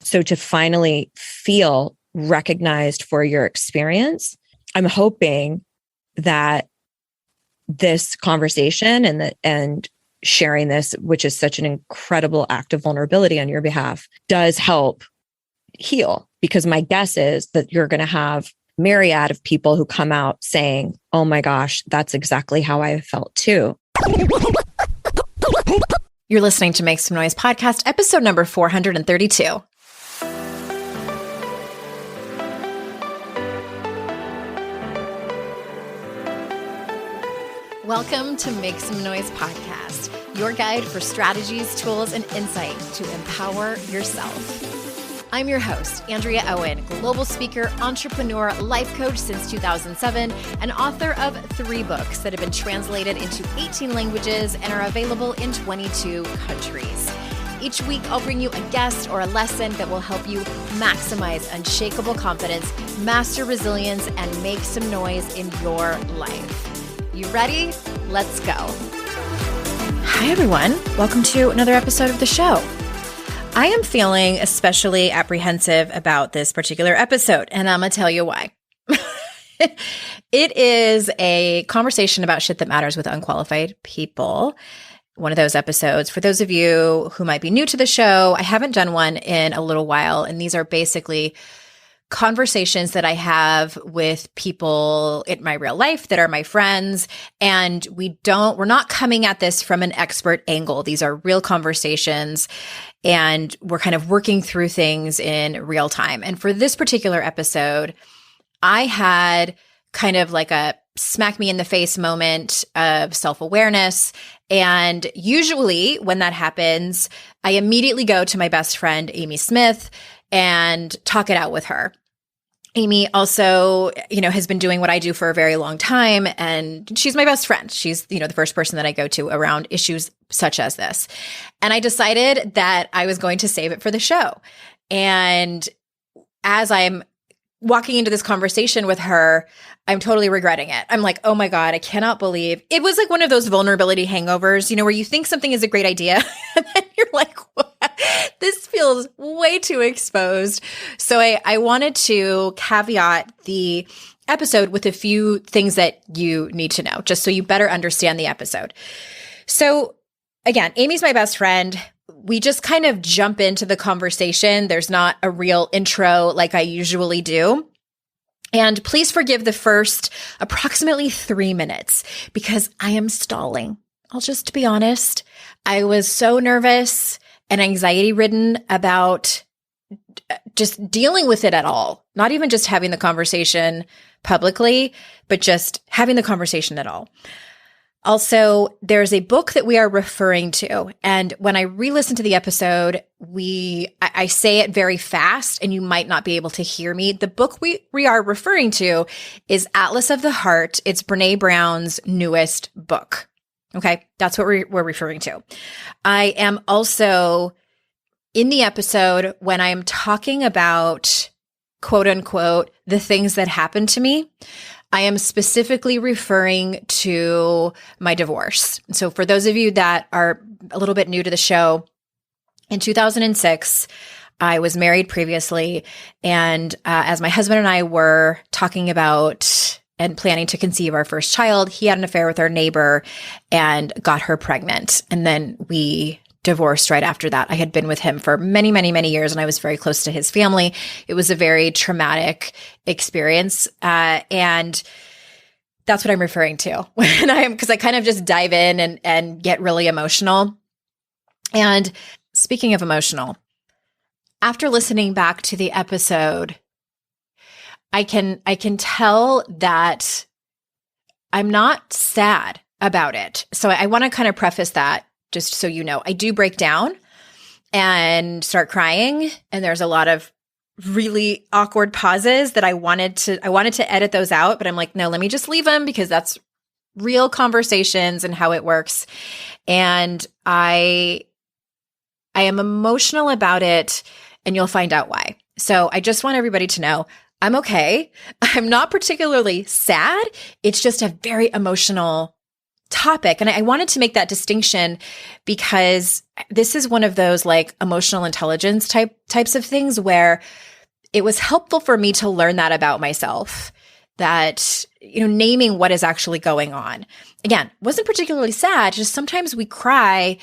So to finally feel recognized for your experience, I'm hoping that this conversation and sharing this, which is such an incredible act of vulnerability on your behalf, does help heal. Because my guess is that you're going to have myriad of people who come out saying, oh my gosh, that's exactly how I felt too. You're listening to Make Some Noise podcast, episode number 432. Welcome to Make Some Noise podcast, your guide for strategies, tools, and insight to empower yourself. I'm your host, Andrea Owen, global speaker, entrepreneur, life coach since 2007, and author of 3 books that have been translated into 18 languages and are available in 22 countries. Each week, I'll bring you a guest or a lesson that will help you maximize unshakable confidence, master resilience, and make some noise in your life. You ready? Let's go. Hi, everyone. Welcome to another episode of the show. I am feeling especially apprehensive about this particular episode, and I'm going to tell you why. It is a conversation about shit that matters with unqualified people. One of those episodes. For those of you who might be new to the show, I haven't done one in a little while, and these are basically conversations that I have with people in my real life that are my friends. And we're not coming at this from an expert angle. These are real conversations and we're kind of working through things in real time. And for this particular episode, I had kind of like a smack me in the face moment of self-awareness. And usually when that happens, I immediately go to my best friend, Amy Smith, and talk it out with her. Amy also, has been doing what I do for a very long time, and she's my best friend. She's, the first person that I go to around issues such as this. And I decided that I was going to save it for the show. And as I'm walking into this conversation with her, I'm totally regretting it. I'm like, oh my God, I cannot believe it was like one of those vulnerability hangovers, where you think something is a great idea and then you're like, what? This feels way too exposed. So I wanted to caveat the episode with a few things that you need to know, just so you better understand the episode. So again, Amy's my best friend. We just kind of jump into the conversation. There's not a real intro like I usually do. And please forgive the first approximately 3 minutes because I am stalling. I'll just be honest. I was so nervous and anxiety ridden about just dealing with it at all. Not even just having the conversation publicly, but just having the conversation at all. Also, there's a book that we are referring to. And when I re-listen to the episode, I say it very fast and you might not be able to hear me. The book we are referring to is Atlas of the Heart. It's Brené Brown's newest book. Okay, that's what we're referring to. I am also in the episode when I'm talking about, quote unquote, the things that happened to me. I am specifically referring to my divorce. So for those of you that are a little bit new to the show, in 2006, I was married previously. And as my husband and I were talking about and planning to conceive our first child, he had an affair with our neighbor and got her pregnant. And then we divorced right after that. I had been with him for many, many, many years, and I was very close to his family. It was a very traumatic experience. And that's what I'm referring to because I kind of just dive in and get really emotional. And speaking of emotional, after listening back to the episode, I can tell that I'm not sad about it. So I want to kind of preface that just so you know. I do break down and start crying, and there's a lot of really awkward pauses that I wanted to edit those out, but I'm like, no, let me just leave them because that's real conversations and how it works. And I am emotional about it, and you'll find out why. So I just want everybody to know I'm okay. I'm not particularly sad. It's just a very emotional topic. And I wanted to make that distinction because this is one of those like emotional intelligence types of things where it was helpful for me to learn that about myself, that, naming what is actually going on. Again, wasn't particularly sad, just sometimes we cry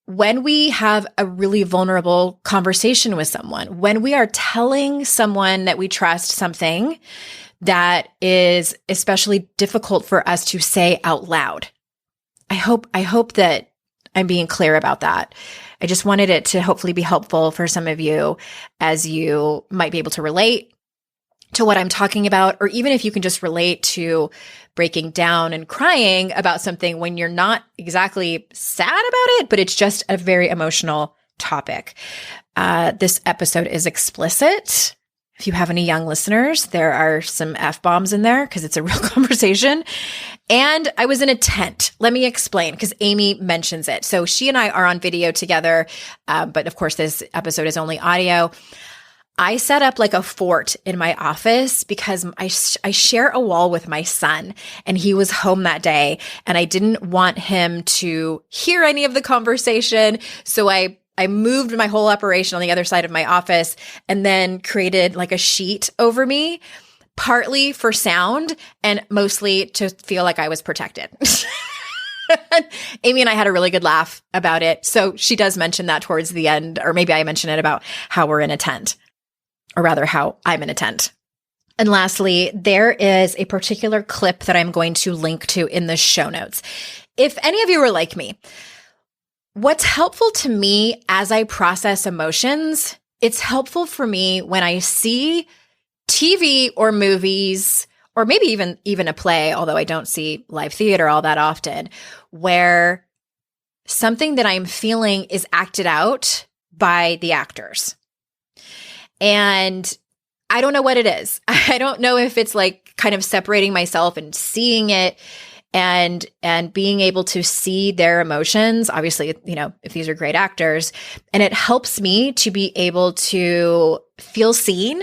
when we have a really vulnerable conversation with someone, when we are telling someone that we trust something that is especially difficult for us to say out loud. I hope that I'm being clear about that. I just wanted it to hopefully be helpful for some of you as you might be able to relate to what I'm talking about, or even if you can just relate to breaking down and crying about something when you're not exactly sad about it, but it's just a very emotional topic. This episode is explicit. If you have any young listeners, there are some F-bombs in there because it's a real conversation. And I was in a tent. Let me explain, because Amy mentions it. So she and I are on video together, but of course this episode is only audio. I set up like a fort in my office because I share a wall with my son, and he was home that day, and I didn't want him to hear any of the conversation. So I moved my whole operation on the other side of my office and then created like a sheet over me, partly for sound and mostly to feel like I was protected. Amy and I had a really good laugh about it. So she does mention that towards the end, or maybe I mention it about how we're in a tent, or rather how I'm in a tent. And lastly, there is a particular clip that I'm going to link to in the show notes. If any of you are like me, what's helpful to me as I process emotions, it's helpful for me when I see TV or movies, or maybe even a play, although I don't see live theater all that often, where something that I'm feeling is acted out by the actors. And I don't know what it is. I don't know if it's like kind of separating myself and seeing it and being able to see their emotions, obviously, if these are great actors, and it helps me to be able to feel seen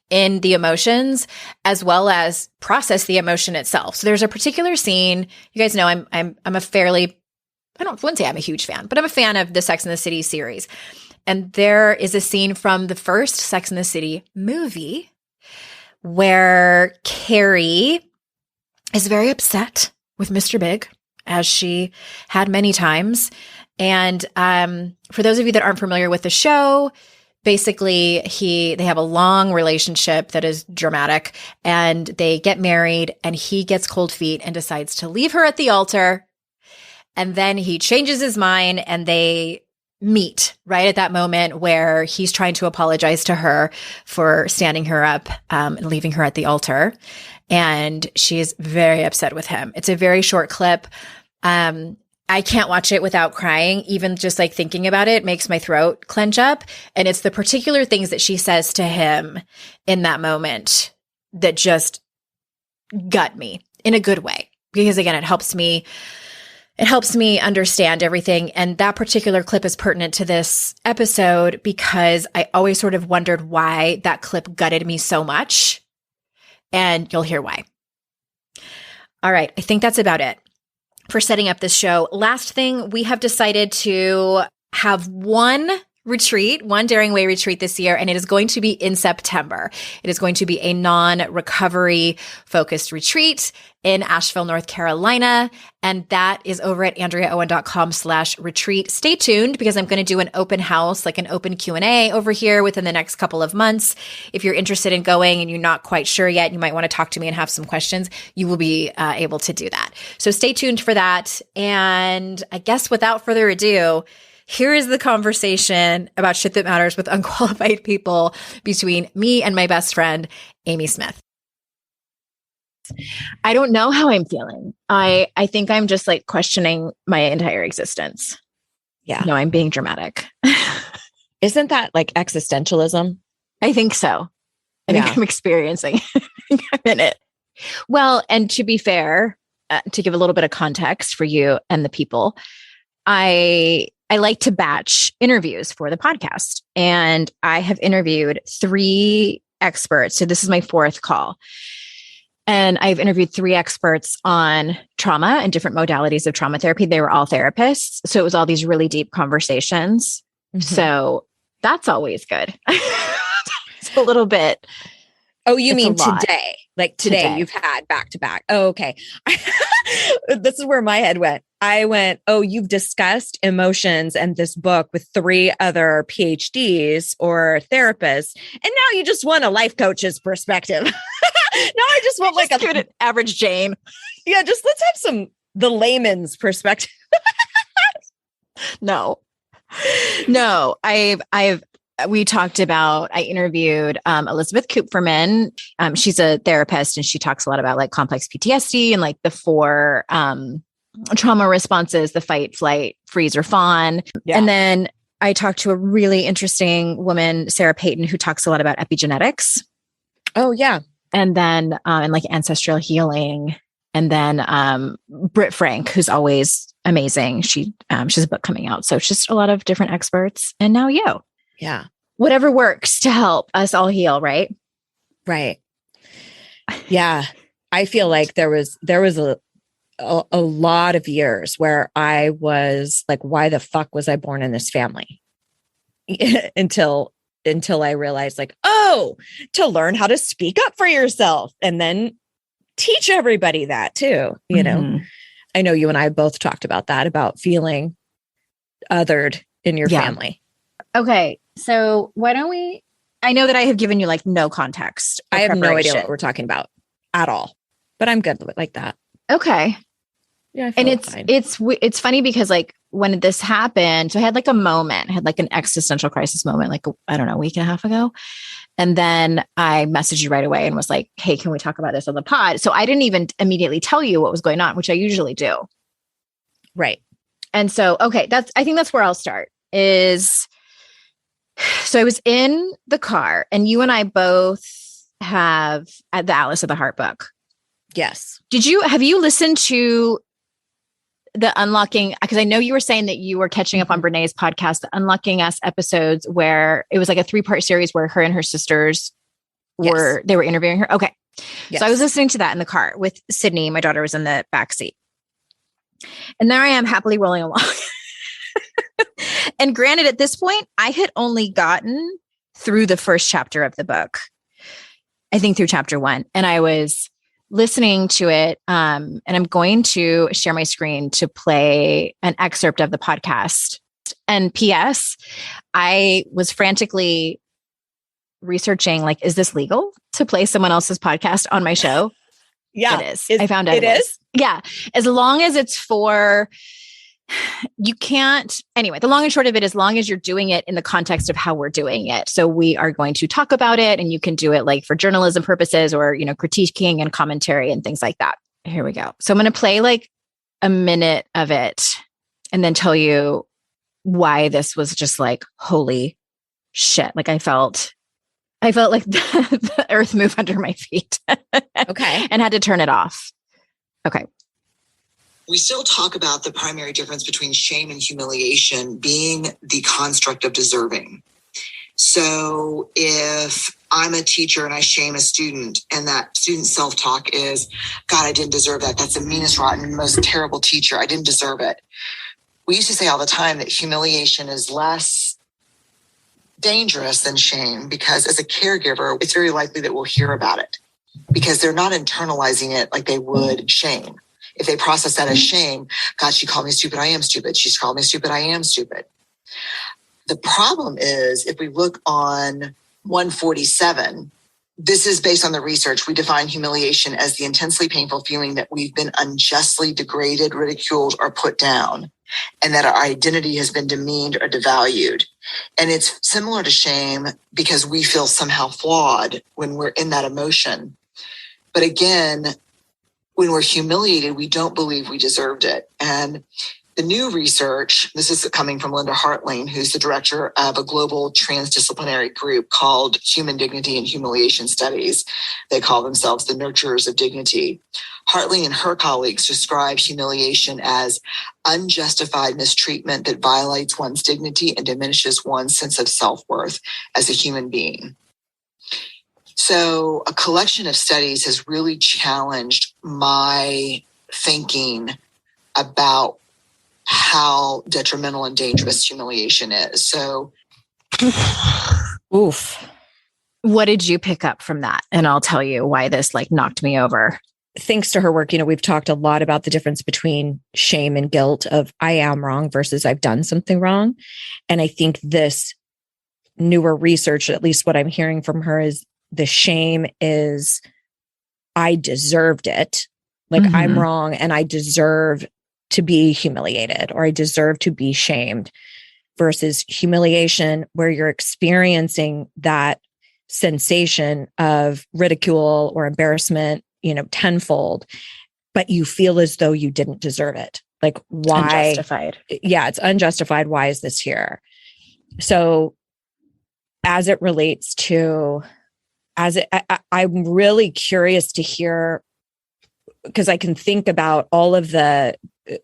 in the emotions as well as process the emotion itself. So there's a particular scene, you guys know I'm a fairly, wouldn't say I'm a huge fan, but I'm a fan of the Sex and the City series. And there is a scene from the first Sex and the City movie where Carrie is very upset with Mr. Big, as she had many times. And for those of you that aren't familiar with the show, basically they have a long relationship that is dramatic, and they get married, and he gets cold feet and decides to leave her at the altar. And then he changes his mind, and they meet right at that moment where he's trying to apologize to her for standing her up and leaving her at the altar. And she is very upset with him. It's a very short clip. I can't watch it without crying. Even just like thinking about it makes my throat clench up. And it's the particular things that she says to him in that moment that just gut me in a good way. Because again, it helps me understand everything. And that particular clip is pertinent to this episode because I always sort of wondered why that clip gutted me so much. And you'll hear why. All right. I think that's about it for setting up this show. Last thing, we have decided to have one Daring Way retreat this year, and it is going to be in September. It is going to be a non-recovery focused retreat in Asheville, North Carolina. And that is over at AndreaOwen.com/retreat. Stay tuned because I'm going to do an open house, like an open Q&A over here within the next couple of months. If you're interested in going and you're not quite sure yet, you might want to talk to me and have some questions, you will be able to do that. So stay tuned for that. And I guess without further ado, here is the conversation about shit that matters with unqualified people between me and my best friend, Amy Smith. I don't know how I'm feeling. I think I'm just like questioning my entire existence. Yeah. No, I'm being dramatic. Isn't that like existentialism? I think so. I think I'm experiencing I'm in it. Well, and to be fair, to give a little bit of context for you and the people, I like to batch interviews for the podcast, and I have interviewed 3 experts. So this is my 4th call. And I've interviewed 3 experts on trauma and different modalities of trauma therapy. They were all therapists. So it was all these really deep conversations. Mm-hmm. So that's always good. It's a little bit. Oh, you mean today? Like today you've had back to back. Oh, okay. This is where my head went. I went, oh, you've discussed emotions and this book with 3 other PhDs or therapists. And now you just want a life coach's perspective. Now I just want like an average Jane. Yeah, just let's have the layman's perspective. No, we talked about, I interviewed Elizabeth Kupferman. She's a therapist and she talks a lot about like complex PTSD and like the 4 trauma responses, the fight, flight, freeze, or fawn. Yeah. And then I talked to a really interesting woman, Sarah Payton, who talks a lot about epigenetics. Oh, yeah. And then, and like ancestral healing. And then Britt Frank, who's always amazing. She has a book coming out. So it's just a lot of different experts. And now you. Yeah. Whatever works to help us all heal, right? Right. Yeah. I feel like there was a lot of years where I was like, why the fuck was I born in this family? until I realized like, oh, to learn how to speak up for yourself and then teach everybody that too. You know, I know you and I both talked about that, about feeling othered in your family. Okay. So why don't I know that I have given you like no context. I have no idea what we're talking about at all, but I'm good with it like that. Okay. Yeah. And it's funny because like when this happened, so I had like a moment, I had like an existential crisis moment, like, I don't know, a week and a half ago. And then I messaged you right away and was like, hey, can we talk about this on the pod? So I didn't even immediately tell you what was going on, which I usually do. Right. And so, okay, I think that's where I'll start so I was in the car and you and I both have the Atlas of the Heart book. Yes. Have you listened to the Unlocking? Because I know you were saying that you were catching up on Brené's podcast, the Unlocking Us episodes, where it was like a 3-part series where her and her sisters were interviewing her. Okay. Yes. So I was listening to that in the car with Sydney. My daughter was in the back seat. And there I am happily rolling along. And granted, at this point, I had only gotten through the first chapter of the book. I think through chapter 1. And I was listening to it. And I'm going to share my screen to play an excerpt of the podcast. And P.S., I was frantically researching, like, is this legal to play someone else's podcast on my show? Yeah. It is. I found out it is. Yeah. As long as it's you can't, anyway, the long and short of it, as long as you're doing it in the context of how we're doing it. So we are going to talk about it and you can do it like for journalism purposes or, critiquing and commentary and things like that. Here we go. So I'm going to play like a minute of it and then tell you why this was just like, holy shit. Like I felt like the earth move under my feet. Okay. And had to turn it off. Okay. We still talk about the primary difference between shame and humiliation being the construct of deserving. So if I'm a teacher and I shame a student and that student's self-talk is, God, I didn't deserve that. That's the meanest, rotten, most terrible teacher. I didn't deserve it. We used to say all the time that humiliation is less dangerous than shame because as a caregiver, it's very likely that we'll hear about it because they're not internalizing it like they would shame. If they process that as shame, God, she called me stupid, I am stupid. She's called me stupid, I am stupid. The problem is if we look on 147, this is based on the research. We define humiliation as the intensely painful feeling that we've been unjustly degraded, ridiculed, or put down, and that our identity has been demeaned or devalued. And it's similar to shame because we feel somehow flawed when we're in that emotion. But again, when we're humiliated, we don't believe we deserved it. And the new research, this is coming from Linda Hartling, who's the director of a global transdisciplinary group called Human Dignity and Humiliation Studies. They call themselves the nurturers of dignity. Hartling and her colleagues describe humiliation as unjustified mistreatment that violates one's dignity and diminishes one's sense of self-worth as a human being. So a collection of studies has really challenged my thinking about how detrimental and dangerous humiliation is. So, oof. What did you pick up from that? And I'll tell you why this like knocked me over. Thanks to her work, we've talked a lot about the difference between shame and guilt of I am wrong versus I've done something wrong. And I think this newer research, at least what I'm hearing from her, is the shame is I deserved it. Like I'm wrong and I deserve to be humiliated or I deserve to be shamed, versus humiliation where you're experiencing that sensation of ridicule or embarrassment, tenfold, but you feel as though you didn't deserve it. Like why? Unjustified. Yeah, it's unjustified. Why is this here? So as it relates to, I'm really curious to hear, because I can think about all of the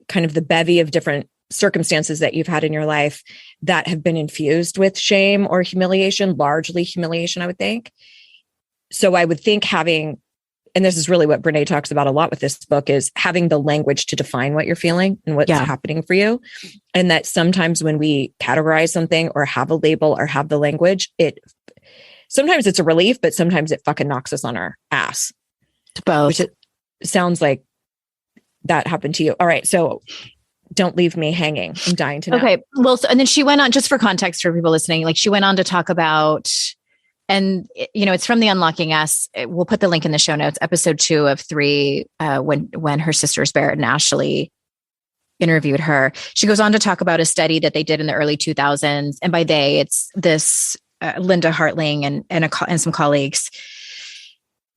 kind of the bevy of different circumstances that you've had in your life that have been infused with shame or humiliation, largely humiliation, I would think. So I would think having, and this is really what Brene talks about a lot with this book, is having the language to define what you're feeling and what's happening for you. And that sometimes when we categorize something or have a label or have the language, sometimes it's a relief, but sometimes it fucking knocks us on our ass. Both. Which it sounds like that happened to you. All right. So don't leave me hanging. I'm dying to know. Okay. Well, and then she went on, just for context for people listening, like she went on to talk about, and it's from the Unlocking Us. We'll put the link in the show notes, episode 2 of 3, when her sisters Barrett and Ashley interviewed her. She goes on to talk about a study that they did in the early 2000s. And by they, it's this Linda Hartling and some colleagues.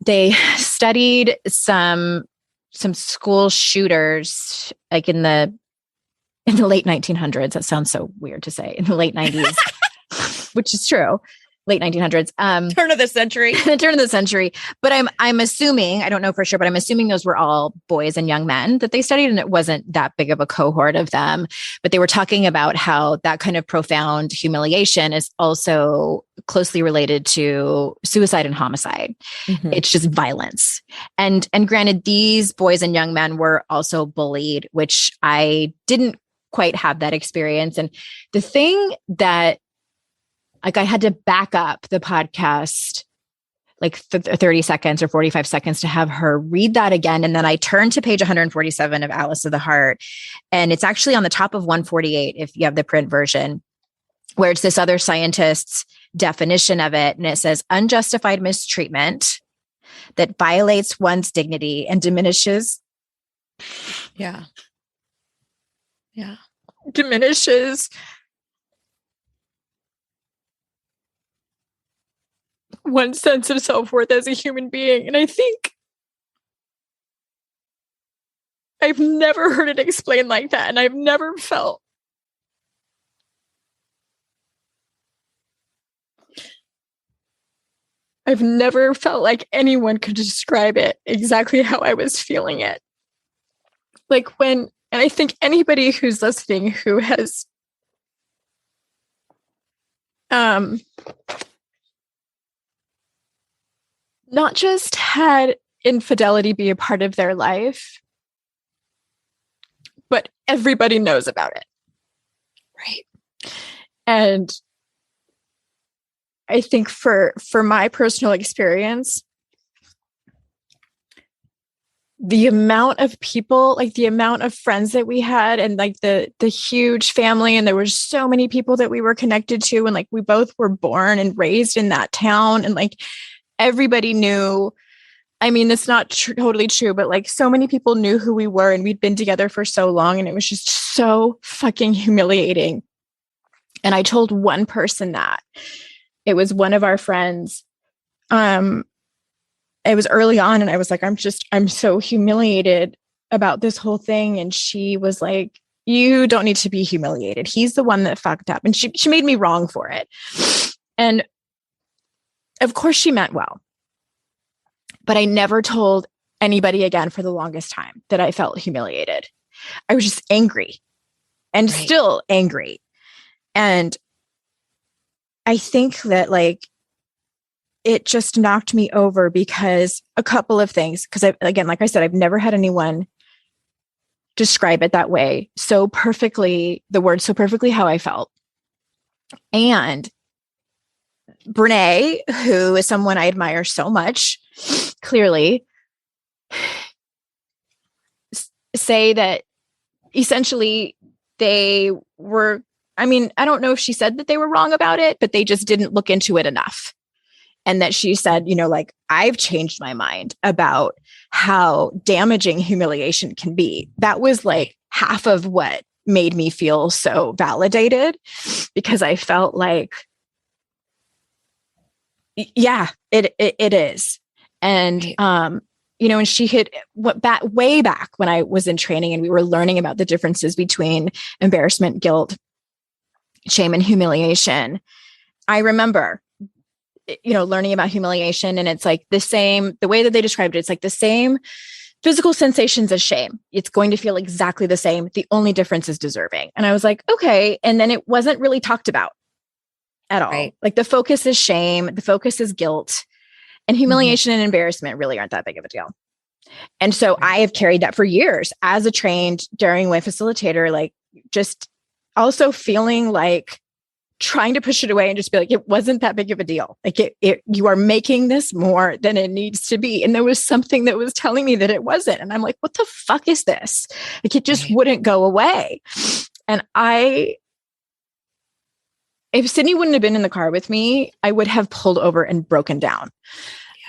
They studied some school shooters, like in the late 1900s. That sounds so weird to say. In the late 90s, which is true. Late 1900s. Turn of the century. Turn of the century. But I'm assuming, I don't know for sure, but I'm assuming those were all boys and young men that they studied, and it wasn't that big of a cohort of them. But they were talking about how that kind of profound humiliation is also closely related to suicide and homicide. Mm-hmm. It's just violence. And granted, these boys and young men were also bullied, which I didn't quite have that experience. And the thing that, like, I had to back up the podcast like 30 seconds or 45 seconds to have her read that again. And then I turned to page 147 of Atlas of the Heart. And it's actually on the top of 148 if you have the print version, where it's this other scientist's definition of it. And it says unjustified mistreatment that violates one's dignity and diminishes. Yeah. Diminishes one's sense of self-worth as a human being. And I think I've never heard it explained like that. And I've never felt like anyone could describe it exactly how I was feeling it. Like and I think anybody who's listening who has not just had infidelity be a part of their life, but everybody knows about it. Right. And I think for my personal experience, the amount of people, like the amount of friends that we had, and like the huge family, and there were so many people that we were connected to, and like we both were born and raised in that town, and like everybody knew. I mean, it's not totally true, but like so many people knew who we were, and we'd been together for so long, and it was just so fucking humiliating. And I told one person that. It was one of our friends. It was early on, and I was like, I'm so humiliated about this whole thing. And she was like, you don't need to be humiliated. He's the one that fucked up. And she made me wrong for it. And of course she meant well, but I never told anybody again for the longest time that I felt humiliated. I was just angry and still angry. And I think that like it just knocked me over because a couple of things, because again, like I said, I've never had anyone describe it that way so perfectly, the word so perfectly how I felt. And Brene, who is someone I admire so much, clearly say that essentially they were, I mean, I don't know if she said that they were wrong about it, but they just didn't look into it enough. And that she said, you know, like, I've changed my mind about how damaging humiliation can be. That was like half of what made me feel so validated, because I felt like, yeah, it is. And, you know, and she had went back way back when I was in training and we were learning about the differences between embarrassment, guilt, shame, and humiliation. I remember, you know, learning about humiliation, and it's like the same, the way that they described it, it's like the same physical sensations as shame. It's going to feel exactly the same. The only difference is deserving. And I was like, okay. And then it wasn't really talked about at all. Right. Like the focus is shame, the focus is guilt, and humiliation and embarrassment really aren't that big of a deal. And so I have carried that for years as a trained daring way facilitator, like just also feeling like trying to push it away and just be like, it wasn't that big of a deal. Like you are making this more than it needs to be. And there was something that was telling me that it wasn't. And I'm like, what the fuck is this? Like it just wouldn't go away. And if Sydney wouldn't have been in the car with me, I would have pulled over and broken down.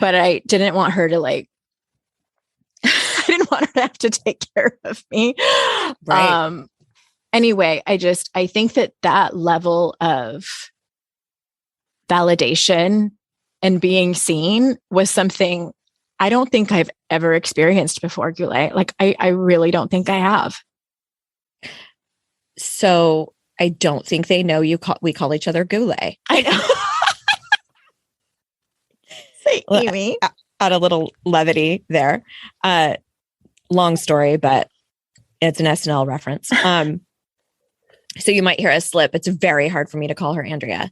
But I didn't want her to I didn't want her to have to take care of me. Right. Anyway, I think that level of validation and being seen was something I don't think I've ever experienced before, Goulet. Like, I really don't think I have. So I don't think they know we call each other Goulet. I know. Say, Amy. Add a little levity there. Long story, but it's an SNL reference. So you might hear a slip. It's very hard for me to call her Andrea.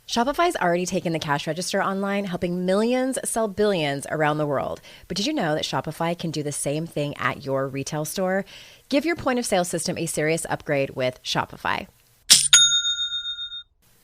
Shopify's already taken the cash register online, helping millions sell billions around the world. But did you know that Shopify can do the same thing at your retail store? Give your point of sale system a serious upgrade with Shopify.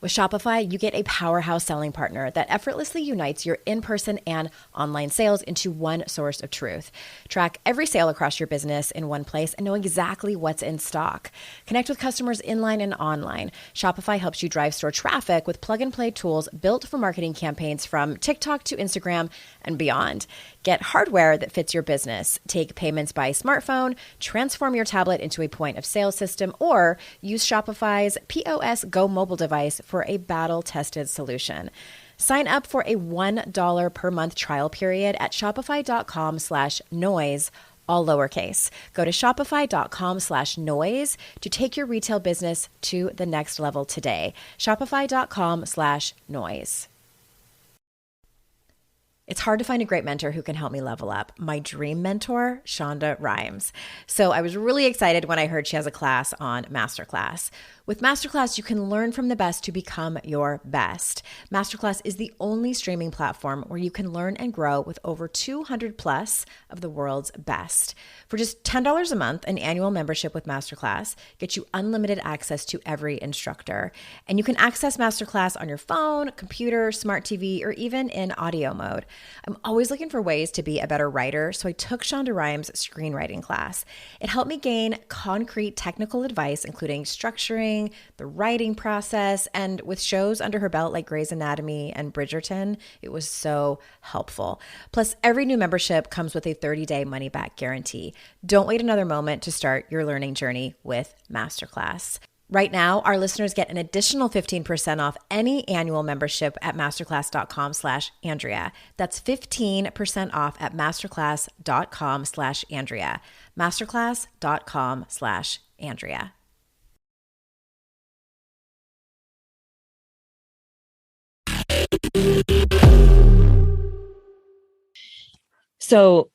With Shopify, you get a powerhouse selling partner that effortlessly unites your in-person and online sales into one source of truth. Track every sale across your business in one place and know exactly what's in stock. Connect with customers inline and online. Shopify helps you drive store traffic with plug-and-play tools built for marketing campaigns from TikTok to Instagram and beyond. Get hardware that fits your business. Take payments by smartphone, transform your tablet into a point of sale system, or use Shopify's POS Go mobile device for a battle-tested solution. Sign up for a $1 per month trial period at shopify.com/noise, all lowercase. Go to shopify.com/noise to take your retail business to the next level today. Shopify.com/noise. It's hard to find a great mentor who can help me level up. My dream mentor, Shonda Rhimes. So I was really excited when I heard she has a class on Masterclass. With Masterclass, you can learn from the best to become your best. Masterclass is the only streaming platform where you can learn and grow with over 200 plus of the world's best. For just $10 a month, an annual membership with Masterclass gets you unlimited access to every instructor. And you can access Masterclass on your phone, computer, smart TV, or even in audio mode. I'm always looking for ways to be a better writer, so I took Shonda Rhimes' screenwriting class. It helped me gain concrete technical advice, including structuring, the writing process, and with shows under her belt like Grey's Anatomy and Bridgerton, it was so helpful. Plus, every new membership comes with a 30-day money-back guarantee. Don't wait another moment to start your learning journey with Masterclass. Right now, our listeners get an additional 15% off any annual membership at masterclass.com/Andrea. That's 15% off at masterclass.com/Andrea. Masterclass.com/Andrea. So,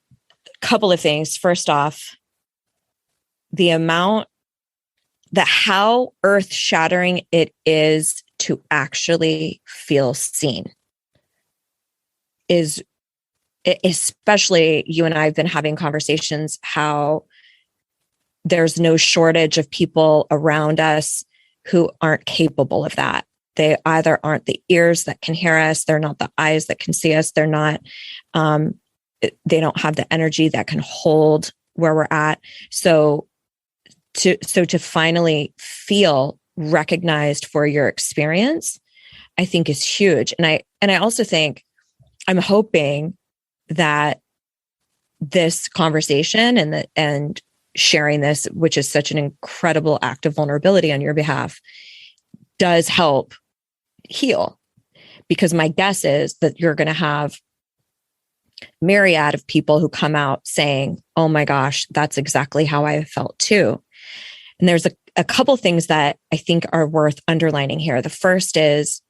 a couple of things. First off, the amount how earth-shattering it is to actually feel seen is, especially you and I have been having conversations how there's no shortage of people around us who aren't capable of that. They either aren't the ears that can hear us, they're not the eyes that can see us, they're not, they don't have the energy that can hold where we're at. So to finally feel recognized for your experience, I think is huge. And I also think, I'm hoping that this conversation and sharing this, which is such an incredible act of vulnerability on your behalf, does help heal. Because my guess is that you're going to have myriad of people who come out saying, oh my gosh, that's exactly how I felt too. And there's a couple things that I think are worth underlining here. The first is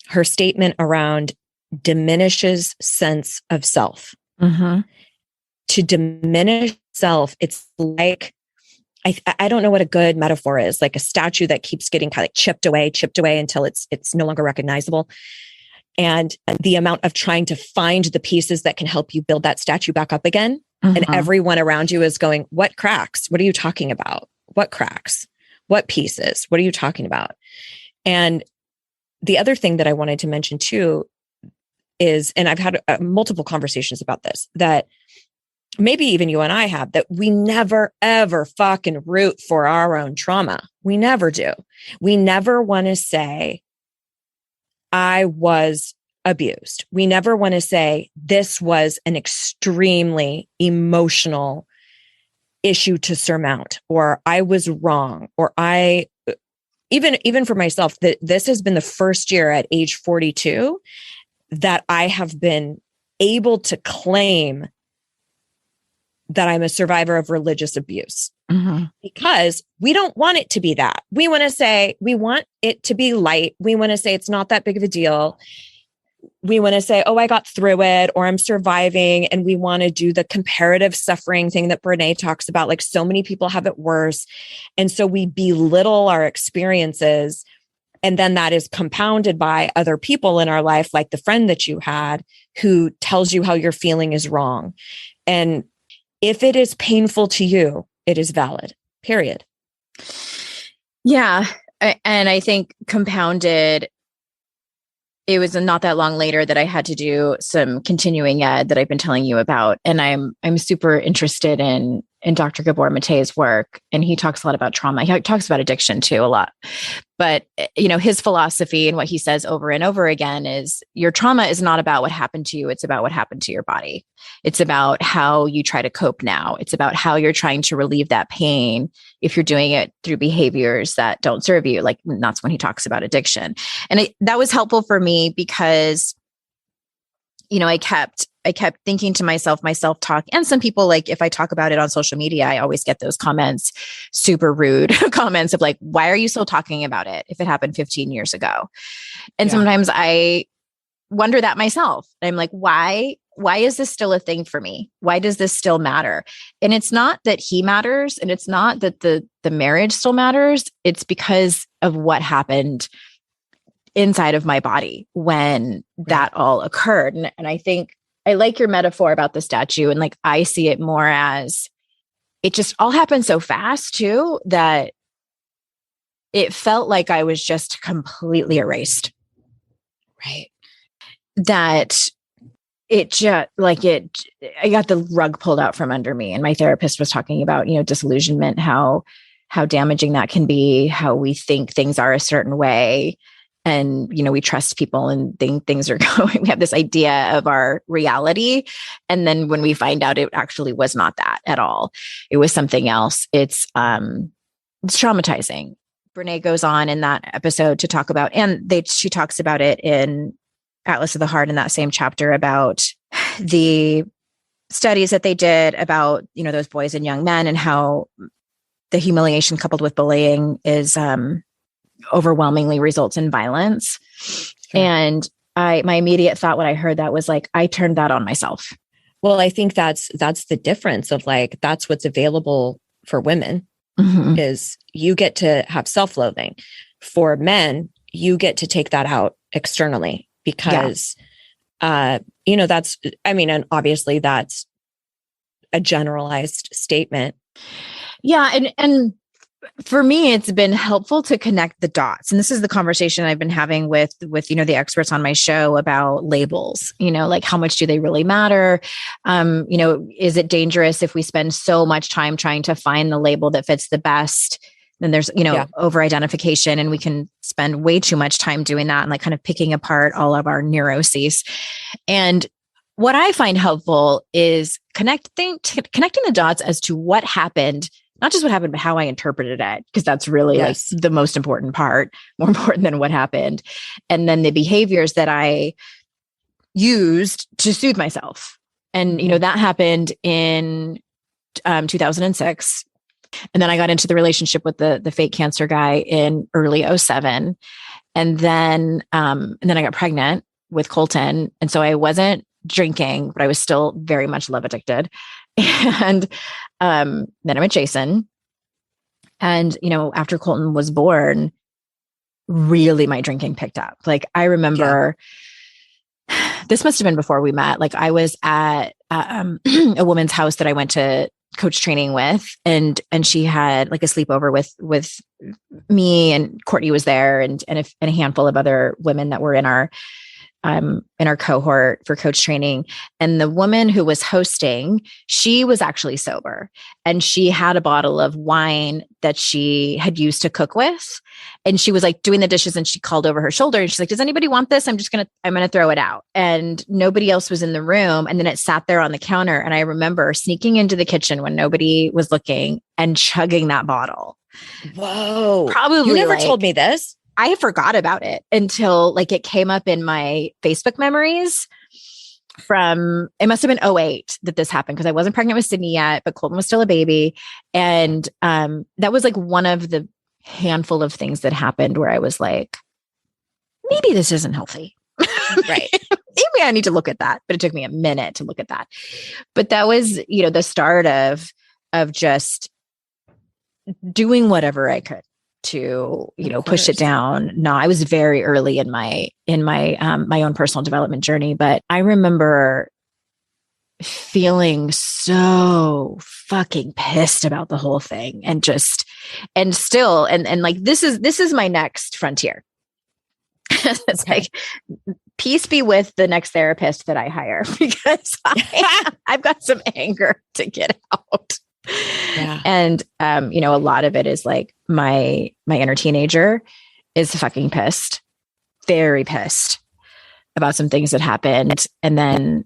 her statement around diminishes sense of self. Mm-hmm. To diminish self, it's like, I don't know what a good metaphor is, like a statue that keeps getting kind of like chipped away until it's no longer recognizable. And the amount of trying to find the pieces that can help you build that statue back up again. Mm-hmm. And everyone around you is going, what cracks? What are you talking about? What cracks? What pieces? What are you talking about? And the other thing that I wanted to mention too is, and I've had multiple conversations about this, that maybe even you and I have, that we never, ever fucking root for our own trauma. We never do. We never want to say, I was abused. We never want to say, this was an extremely emotional issue to surmount, or I was wrong, or even for myself, that this has been the first year at age 42 that I have been able to claim that I'm a survivor of religious abuse. Mm-hmm. Because we don't want it to be that. We want to say, we want it to be light. We want to say it's not that big of a deal. We want to say, oh, I got through it, or I'm surviving. And we want to do the comparative suffering thing that Brene talks about. Like, so many people have it worse. And so we belittle our experiences. And then that is compounded by other people in our life, like the friend that you had who tells you how you're feeling is wrong. And if it is painful to you, it is valid, period. Yeah. And I think compounded, it was not that long later that I had to do some continuing ed that I've been telling you about. And I'm super interested in Dr. Gabor Mate's work. And he talks a lot about trauma. He talks about addiction too, a lot. But, his philosophy and what he says over and over again is your trauma is not about what happened to you. It's about what happened to your body. It's about how you try to cope now. It's about how you're trying to relieve that pain if you're doing it through behaviors that don't serve you. Like, that's when he talks about addiction. And that was helpful for me because, I kept thinking to myself, my self-talk, and some people, like, if I talk about it on social media, I always get those comments, super rude comments of like, why are you still talking about it if it happened 15 years ago? And sometimes I wonder that myself. I'm like, why is this still a thing for me? Why does this still matter? And it's not that he matters, and it's not that the marriage still matters. It's because of what happened inside of my body when that all occurred. And I think I like your metaphor about the statue. And like, I see it more as it just all happened so fast too, that it felt like I was just completely erased. Right. That it just I got the rug pulled out from under me. And my therapist was talking about, disillusionment, how damaging that can be, how we think things are a certain way. And, we trust people and think things are going, we have this idea of our reality. And then when we find out it actually was not that at all, it was something else. It's traumatizing. Brene goes on in that episode to talk about, she talks about it in Atlas of the Heart in that same chapter about the studies that they did about, those boys and young men and how the humiliation coupled with bullying is, overwhelmingly results in violence. Sure. And my immediate thought when I heard that was like, I turned that on myself. Well, I think that's the difference of like, that's what's available for women. is you get to have self-loathing. For men, you get to take that out externally because, that's, and obviously that's a generalized statement. Yeah. And for me, it's been helpful to connect the dots. And this is the conversation I've been having with, the experts on my show about labels, like how much do they really matter? Is it dangerous if we spend so much time trying to find the label that fits the best? Then there's, over identification, and we can spend way too much time doing that and like kind of picking apart all of our neuroses. And what I find helpful is connecting the dots as to what happened, not just what happened, but how I interpreted it, because that's really like the most important part, more important than what happened. And then the behaviors that I used to soothe myself. And, that happened in 2006. And then I got into the relationship with the fake cancer guy in early 2007. And then I got pregnant with Colton. And so I wasn't drinking, but I was still very much love addicted. And then I met Jason. And, after Colton was born, really my drinking picked up. Like I remember this must have been before we met. Like I was at a woman's house that I went to coach training with, and she had like a sleepover with me, and Courtney was there, and a handful of other women that were in our cohort for coach training. And the woman who was hosting, she was actually sober, and she had a bottle of wine that she had used to cook with. And she was like doing the dishes, and she called over her shoulder and she's like, does anybody want this? I'm going to throw it out. And nobody else was in the room. And then it sat there on the counter. And I remember sneaking into the kitchen when nobody was looking and chugging that bottle. Whoa. Probably you never told me this. I forgot about it until like it came up in my Facebook memories from, it must've been 2008 that this happened, because I wasn't pregnant with Sydney yet, but Colton was still a baby. And that was like one of the handful of things that happened where I was like, maybe this isn't healthy. Right. Maybe I need to look at that. But it took me a minute to look at that. But that was, the start of just doing whatever I could to, push it down. No, I was very early in my own personal development journey, but I remember feeling so fucking pissed about the whole thing, and like, this is my next frontier. It's like, peace be with the next therapist that I hire, because I've got some anger to get out. Yeah. And, a lot of it is like my inner teenager is fucking pissed, very pissed about some things that happened. And then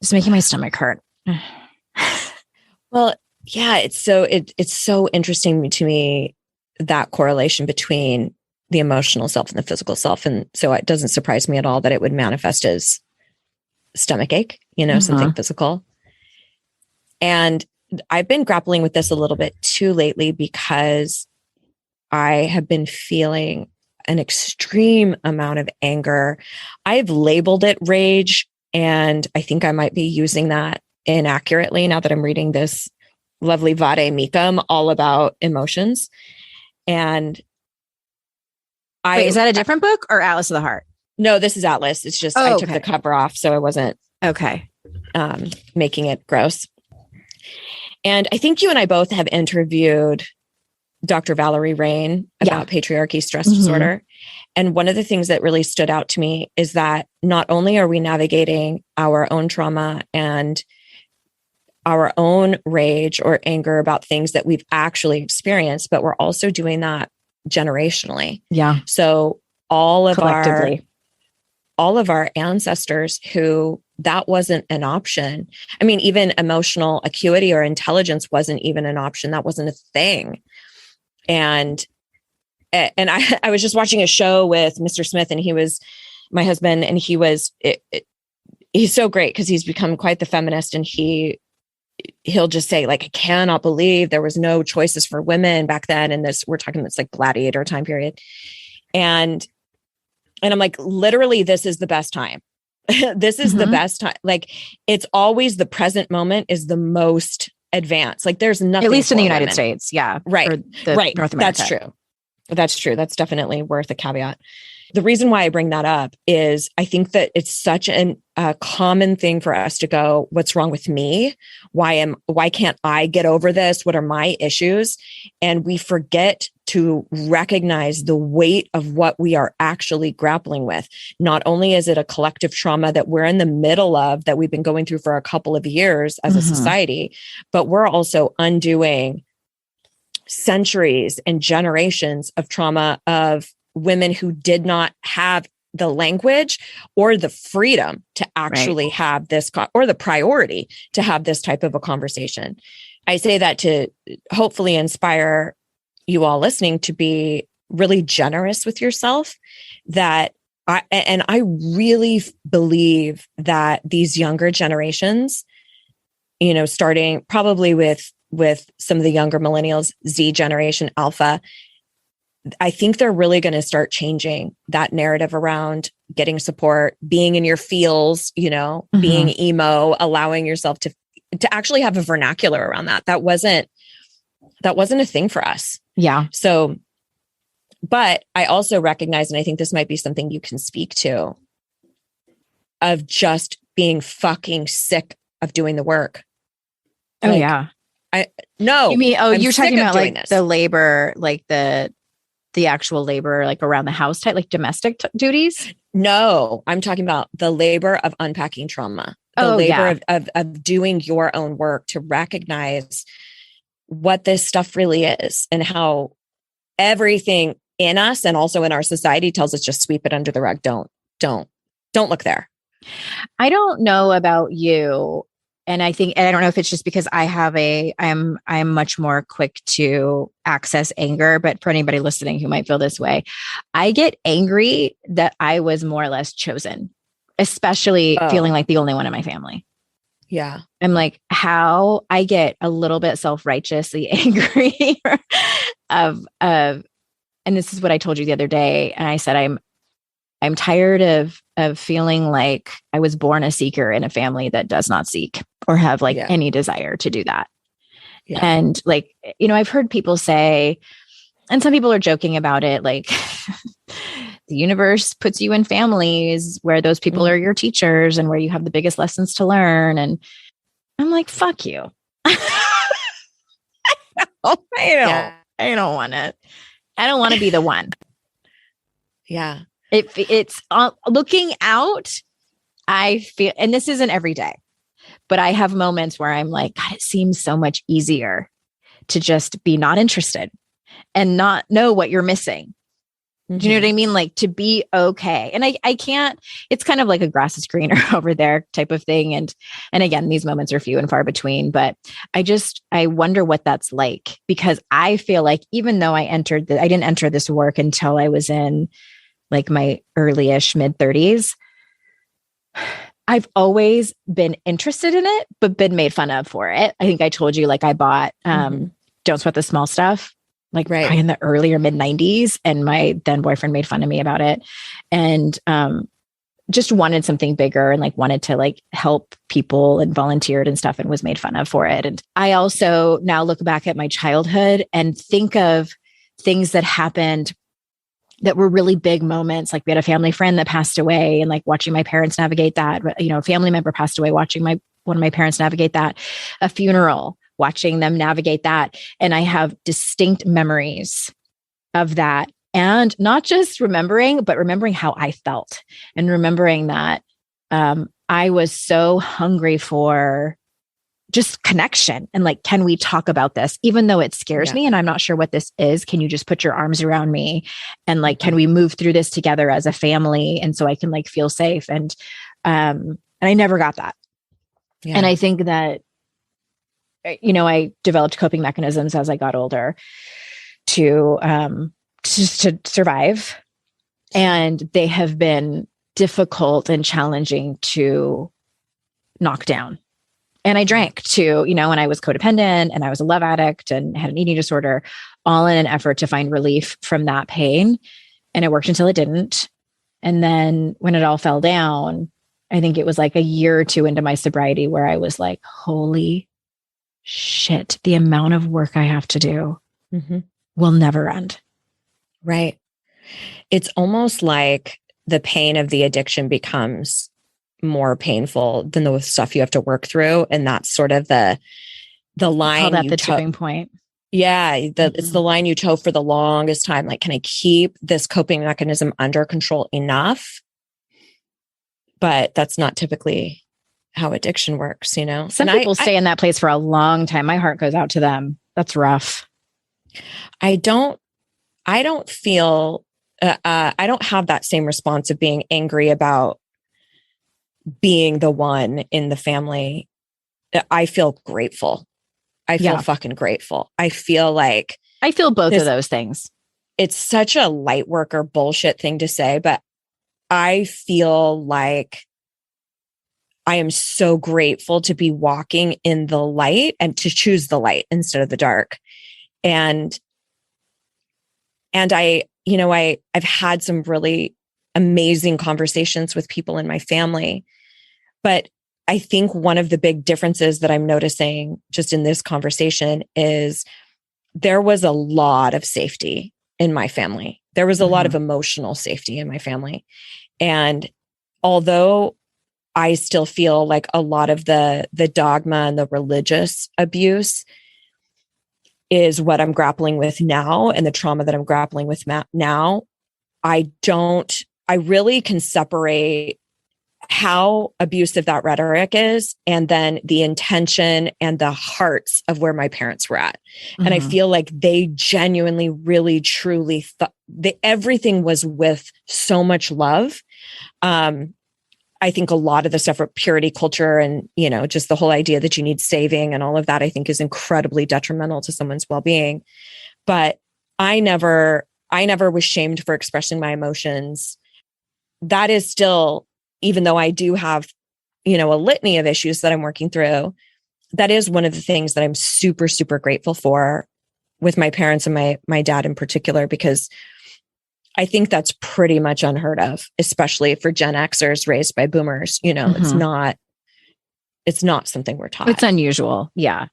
it's making my stomach hurt. Well, yeah, it's so interesting to me, that correlation between the emotional self and the physical self. And so it doesn't surprise me at all that it would manifest as stomach ache, something physical. And I've been grappling with this a little bit too lately, because I have been feeling an extreme amount of anger. I've labeled it rage, and I think I might be using that inaccurately now that I'm reading this lovely Vade Mekam all about emotions. And Wait, is that a different book or Atlas of the Heart? No, this is Atlas. It's just, I took the cover off, so I wasn't making it gross. And I think you and I both have interviewed Dr. Valerie Rain about patriarchy stress disorder. And one of the things that really stood out to me is that not only are we navigating our own trauma and our own rage or anger about things that we've actually experienced, but we're also doing that generationally. Yeah. So all of our ancestors who that wasn't an option. I mean, even emotional acuity or intelligence wasn't even an option. That wasn't a thing. And I was just watching a show with Mr. Smith, and he was my husband, and he's so great because he's become quite the feminist, and he'll just say, like, I cannot believe there was no choices for women back then. And we're talking this like gladiator time period. And I'm like, literally, this is the best time. This is the best time. Like, it's always the present moment is the most advance. Like there's nothing, at least in the for United women. States. Yeah. Right. Or Right. North America. That's true. That's true. That's definitely worth a caveat. The reason why I bring that up is I think that it's such a common thing for us to go, what's wrong with me? Why can't I get over this? What are my issues? And we forget to recognize the weight of what we are actually grappling with. Not only is it a collective trauma that we're in the middle of, that we've been going through for a couple of years as a society, but we're also undoing centuries and generations of trauma of women who did not have the language or the freedom to actually have this or the priority to have this type of a conversation. I say that to hopefully inspire you all listening to be really generous with yourself. That I really believe that these younger generations, you know, starting probably with some of the younger millennials, Z generation, Alpha, I think they're really going to start changing that narrative around getting support, being in your feels, you know, being emo, allowing yourself to actually have a vernacular around that. That wasn't a thing for us. Yeah. So, but I also recognize, and I think this might be something you can speak to, of just being fucking sick of doing the work. Oh, yeah. No. You mean, I'm you're talking sick of about doing like this. the labor, like the actual labor, like around the house type, like domestic duties? No, I'm talking about the labor of unpacking trauma, the labor of doing your own work to recognize what this stuff really is and how everything in us and also in our society tells us just sweep it under the rug. Don't look there. I don't know about you. And I don't know if it's just because I'm much more quick to access anger, but for anybody listening who might feel this way, I get angry that I was more or less chosen, especially feeling like the only one in my family. Yeah. I'm like, how I get a little bit self-righteously angry and this is what I told you the other day. And I said, I'm tired of feeling like I was born a seeker in a family that does not seek or have any desire to do that. Yeah. And like, you know, I've heard people say, and some people are joking about it, like the universe puts you in families where those people are your teachers and where you have the biggest lessons to learn. And I'm like, fuck you. I don't want it. I don't want to be the one. Yeah. It's looking out. I feel, and this isn't every day, but I have moments where I'm like, God, it seems so much easier to just be not interested and not know what you're missing. Do you know what I mean? Like to be okay. And I can't, it's kind of like a grass is greener over there type of thing. And again, these moments are few and far between, but I wonder what that's like, because I feel like even though I didn't enter this work until I was in like my early-ish mid-30s, I've always been interested in it, but been made fun of for it. I think I told you, like I bought Don't Sweat the Small Stuff, like probably in the earlier mid-90s. And my then boyfriend made fun of me about it. And just wanted something bigger and like wanted to like help people and volunteered and stuff and was made fun of for it. And I also now look back at my childhood and think of things that happened that were really big moments. Like we had a family friend that passed away and like watching my parents navigate that, you know, a family member passed away, watching one of my parents navigate that, a funeral, watching them navigate that. And I have distinct memories of that. And not just remembering, but remembering how I felt and remembering that I was so hungry for just connection and like, can we talk about this? Even though it scares me and I'm not sure what this is, can you just put your arms around me? And like, can we move through this together as a family? And so I can like feel safe. And I never got that. Yeah. And I think that, you know, I developed coping mechanisms as I got older to survive. And they have been difficult and challenging to knock down. And I drank too, you know, when I was codependent and I was a love addict and had an eating disorder, all in an effort to find relief from that pain. And it worked until it didn't. And then when it all fell down, I think it was like a year or two into my sobriety where I was like, holy shit, the amount of work I have to do will never end. Right. It's almost like the pain of the addiction becomes more painful than the stuff you have to work through. And that's sort of the line. Call that the tipping point. Yeah. It's the line you toe for the longest time. Like, can I keep this coping mechanism under control enough? But that's not typically how addiction works, you know? Some people stay in that place for a long time. My heart goes out to them. That's rough. I don't feel, I don't have that same response of being angry about being the one in the family. I feel grateful. I feel fucking grateful. I feel like I feel both of those things. It's such a light worker bullshit thing to say, but I feel like I am so grateful to be walking in the light and to choose the light instead of the dark. And I've had some really amazing conversations with people in my family, but I think one of the big differences that I'm noticing just in this conversation is there was a lot of safety in my family. There was a lot of emotional safety in my family. And although I still feel like a lot of the dogma and the religious abuse is what I'm grappling with now, and the trauma that I'm grappling with now, I really can separate how abusive that rhetoric is and then the intention and the hearts of where my parents were at. And I feel like they genuinely, really, truly thought everything was with so much love. I think a lot of the stuff with purity culture and, just the whole idea that you need saving and all of that, I think is incredibly detrimental to someone's well-being. But I never was shamed for expressing my emotions. That is still, even though I do have, a litany of issues that I'm working through, that is one of the things that I'm super, super grateful for with my parents and my dad in particular, because I think that's pretty much unheard of, especially for Gen Xers raised by boomers. It's not something we're taught. It's unusual. Yeah.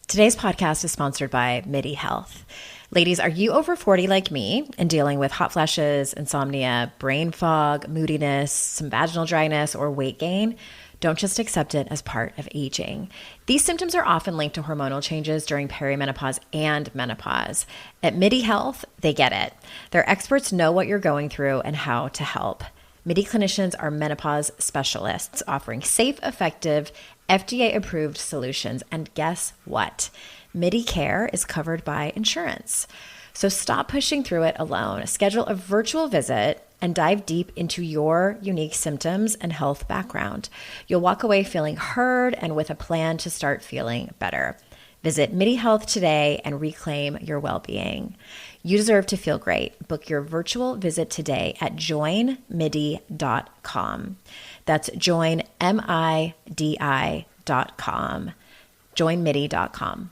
Today's podcast is sponsored by MIDI Health. Ladies, are you over 40 like me and dealing with hot flashes, insomnia, brain fog, moodiness, some vaginal dryness, or weight gain? Don't just accept it as part of aging. These symptoms are often linked to hormonal changes during perimenopause and menopause. At MIDI Health, they get it. Their experts know what you're going through and how to help. MIDI clinicians are menopause specialists offering safe, effective, FDA-approved solutions. And guess what? MIDI care is covered by insurance. So stop pushing through it alone. Schedule a virtual visit and dive deep into your unique symptoms and health background. You'll walk away feeling heard and with a plan to start feeling better. Visit MIDI Health today and reclaim your well-being. You deserve to feel great. Book your virtual visit today at joinmidi.com. That's joinmidi.com. joinmidi.com.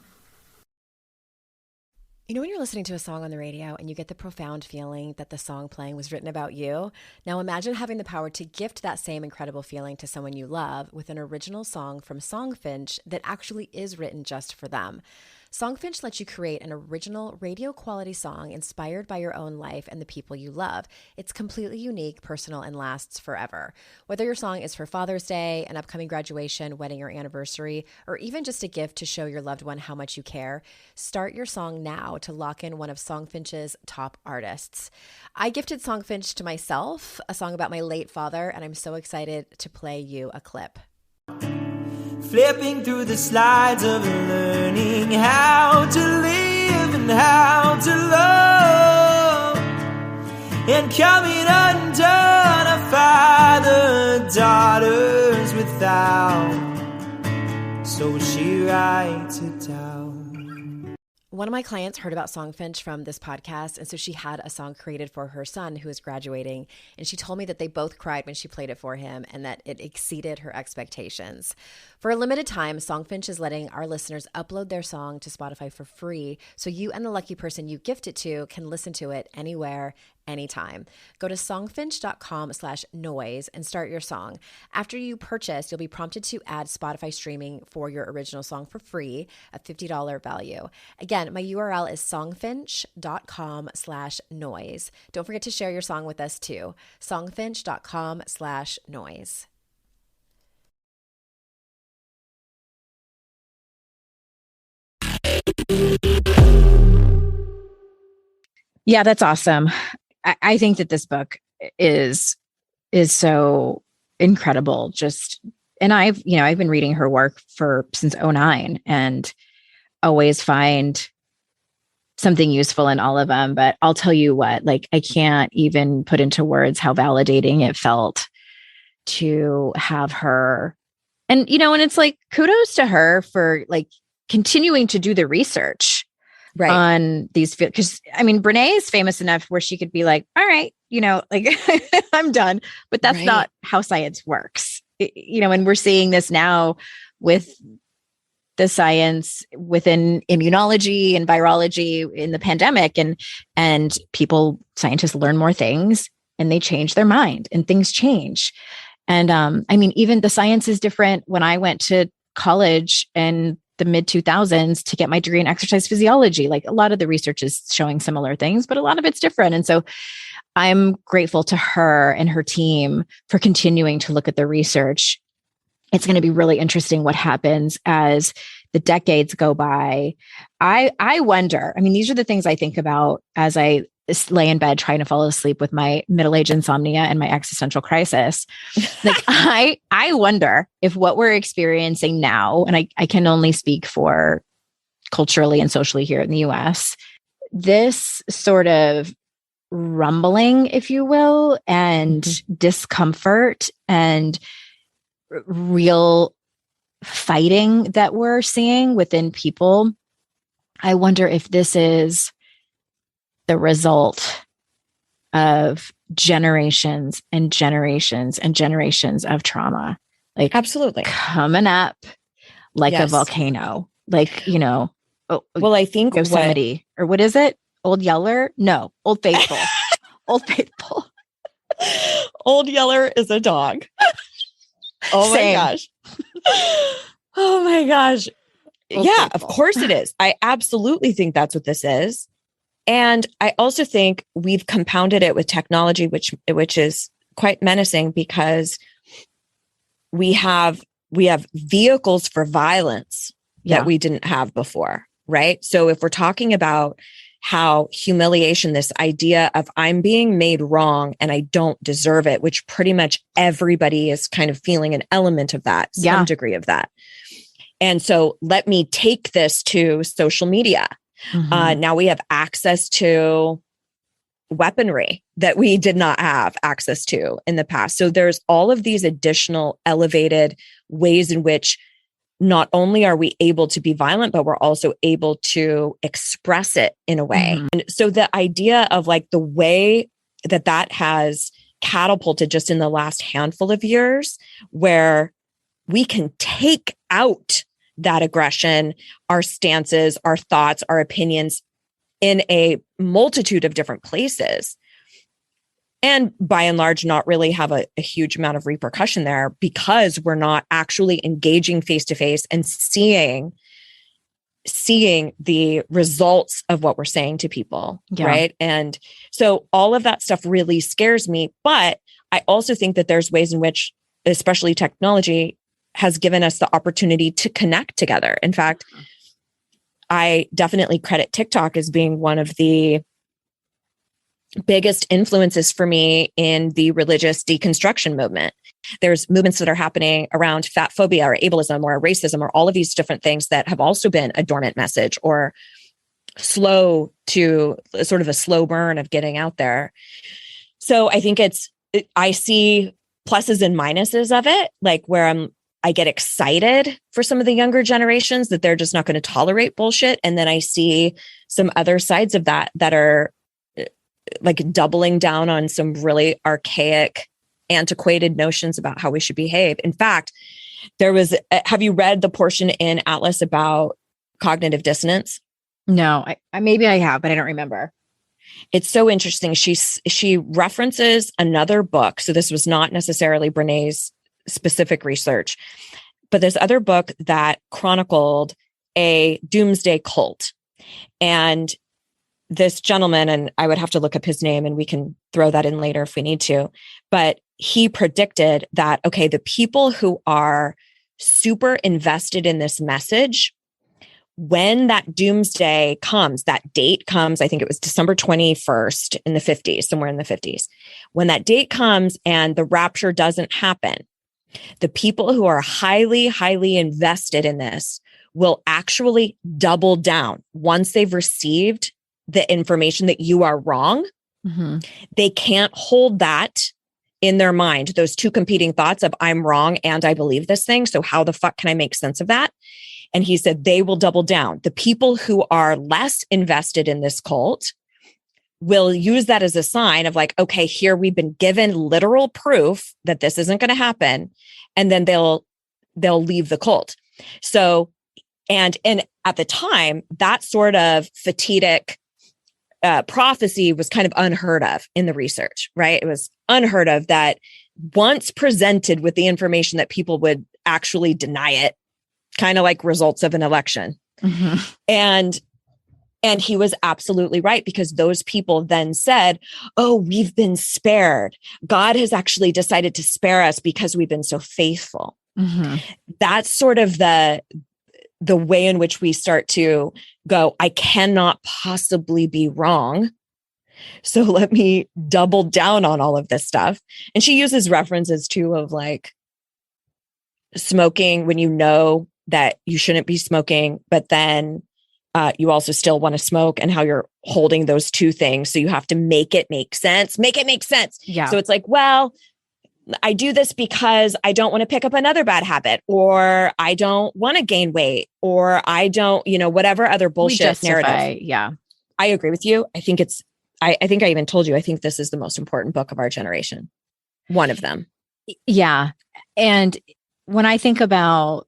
When you're listening to a song on the radio and you get the profound feeling that the song playing was written about you? Now imagine having the power to gift that same incredible feeling to someone you love with an original song from Songfinch that actually is written just for them. Songfinch lets you create an original radio quality song inspired by your own life and the people you love. It's completely unique, personal, and lasts forever. Whether your song is for Father's Day, an upcoming graduation, wedding, or anniversary, or even just a gift to show your loved one how much you care, start your song now to lock in one of Songfinch's top artists. I gifted Songfinch to myself, a song about my late father, and I'm so excited to play you a clip. Flipping through the slides of learning how to live and how to love, and coming undone a father, daughters without, so she writes it down. One of my clients heard about Songfinch from this podcast, and so she had a song created for her son who is graduating, and she told me that they both cried when she played it for him and that it exceeded her expectations. For a limited time, Songfinch is letting our listeners upload their song to Spotify for free, so you and the lucky person you gift it to can listen to it anywhere, anytime. Go to songfinch.com/noise and start your song. After you purchase, you'll be prompted to add Spotify streaming for your original song for free, a $50 value. Again, my URL is songfinch.com/noise. Don't forget to share your song with us too. songfinch.com/noise. Yeah, that's awesome. I think that this book is so incredible. And I've been reading her work since 2009 and always find something useful in all of them. But I'll tell you what, like, I can't even put into words how validating it felt to have her. And, and it's like, kudos to her for like continuing to do the research on these fields. Because Brene is famous enough where she could be like, all right, like I'm done, but that's not how science works. And we're seeing this now with the science within immunology and virology in the pandemic, and scientists learn more things and they change their mind and things change. And even the science is different. When I went to college in the mid 2000s to get my degree in exercise physiology, like a lot of the research is showing similar things, but a lot of it's different. And so I'm grateful to her and her team for continuing to look at the research. It's going to be really interesting what happens as the decades go by. I wonder, these are the things I think about as I lay in bed trying to fall asleep with my middle-age insomnia and my existential crisis. Like I wonder if what we're experiencing now, and I can only speak for culturally and socially here in the US, this sort of rumbling, if you will, and discomfort and real fighting that we're seeing within people. I wonder if this is the result of generations and generations and generations of trauma. Like absolutely coming up like a volcano, like, well, I think Yosemite, or what is it? Old Yeller? No, Old Faithful. Old Faithful. Old Yeller is a dog. Oh my gosh. Oh my gosh. Old yeah, Faithful. Of course it is. I absolutely think that's what this is. And I also think we've compounded it with technology, which is quite menacing because we have vehicles for violence that we didn't have before, right? So if we're talking about how humiliation, this idea of I'm being made wrong and I don't deserve it, which pretty much everybody is kind of feeling an element of that, some degree of that. And so let me take this to social media. Now we have access to weaponry that we did not have access to in the past. So there's all of these additional elevated ways in which not only are we able to be violent, but we're also able to express it in a way. And so the idea of like the way that has catapulted just in the last handful of years, where we can take out that aggression, our stances, our thoughts, our opinions in a multitude of different places. And by and large, not really have a huge amount of repercussion there because we're not actually engaging face to face and seeing the results of what we're saying to people. Right. And so all of that stuff really scares me. But I also think that there's ways in which, especially technology, has given us the opportunity to connect together. In fact, I definitely credit TikTok as being one of the biggest influences for me in the religious deconstruction movement. There's movements that are happening around fat phobia or ableism or racism or all of these different things that have also been a dormant message or slow to sort of a slow burn of getting out there. So I think I see pluses and minuses of it, like where I get excited for some of the younger generations that they're just not going to tolerate bullshit. And then I see some other sides of that are like doubling down on some really archaic, antiquated notions about how we should behave. In fact, have you read the portion in Atlas about cognitive dissonance? No, I maybe I have, but I don't remember. It's so interesting. She references another book. So this was not necessarily Brené's specific research, but this other book that chronicled a doomsday cult. And this gentleman, and I would have to look up his name and we can throw that in later if we need to, but he predicted that, okay, the people who are super invested in this message, when that doomsday comes, that date comes, I think it was December 21st in the 50s, somewhere in the 50s. When that date comes and the rapture doesn't happen, the people who are highly, highly invested in this will actually double down once they've received the information that you are wrong. Mm-hmm. They can't hold that in their mind, those two competing thoughts of I'm wrong and I believe this thing. So how the fuck can I make sense of that? And he said, they will double down. The people who are less invested in this cult will use that as a sign of like, okay, here we've been given literal proof that this isn't going to happen. And then they'll leave the cult. So, and at the time, that sort of fatidic prophecy was kind of unheard of in the research, right? It was unheard of that once presented with the information that people would actually deny it, kind of like results of an election. Mm-hmm. And he was absolutely right, because those people then said, oh, we've been spared. God has actually decided to spare us because we've been so faithful. Mm-hmm. That's sort of the way in which we start to go, I cannot possibly be wrong. So let me double down on all of this stuff. And she uses references too of like smoking when you know that you shouldn't be smoking, but then you also still want to smoke, and how you're holding those two things. So you have to make it make sense. Make it make sense. Yeah. So it's like, well, I do this because I don't want to pick up another bad habit, or I don't want to gain weight, or I don't, whatever other bullshit narrative. Yeah. I agree with you. I think I think I even told you, I think this is the most important book of our generation. One of them. Yeah. And when I think about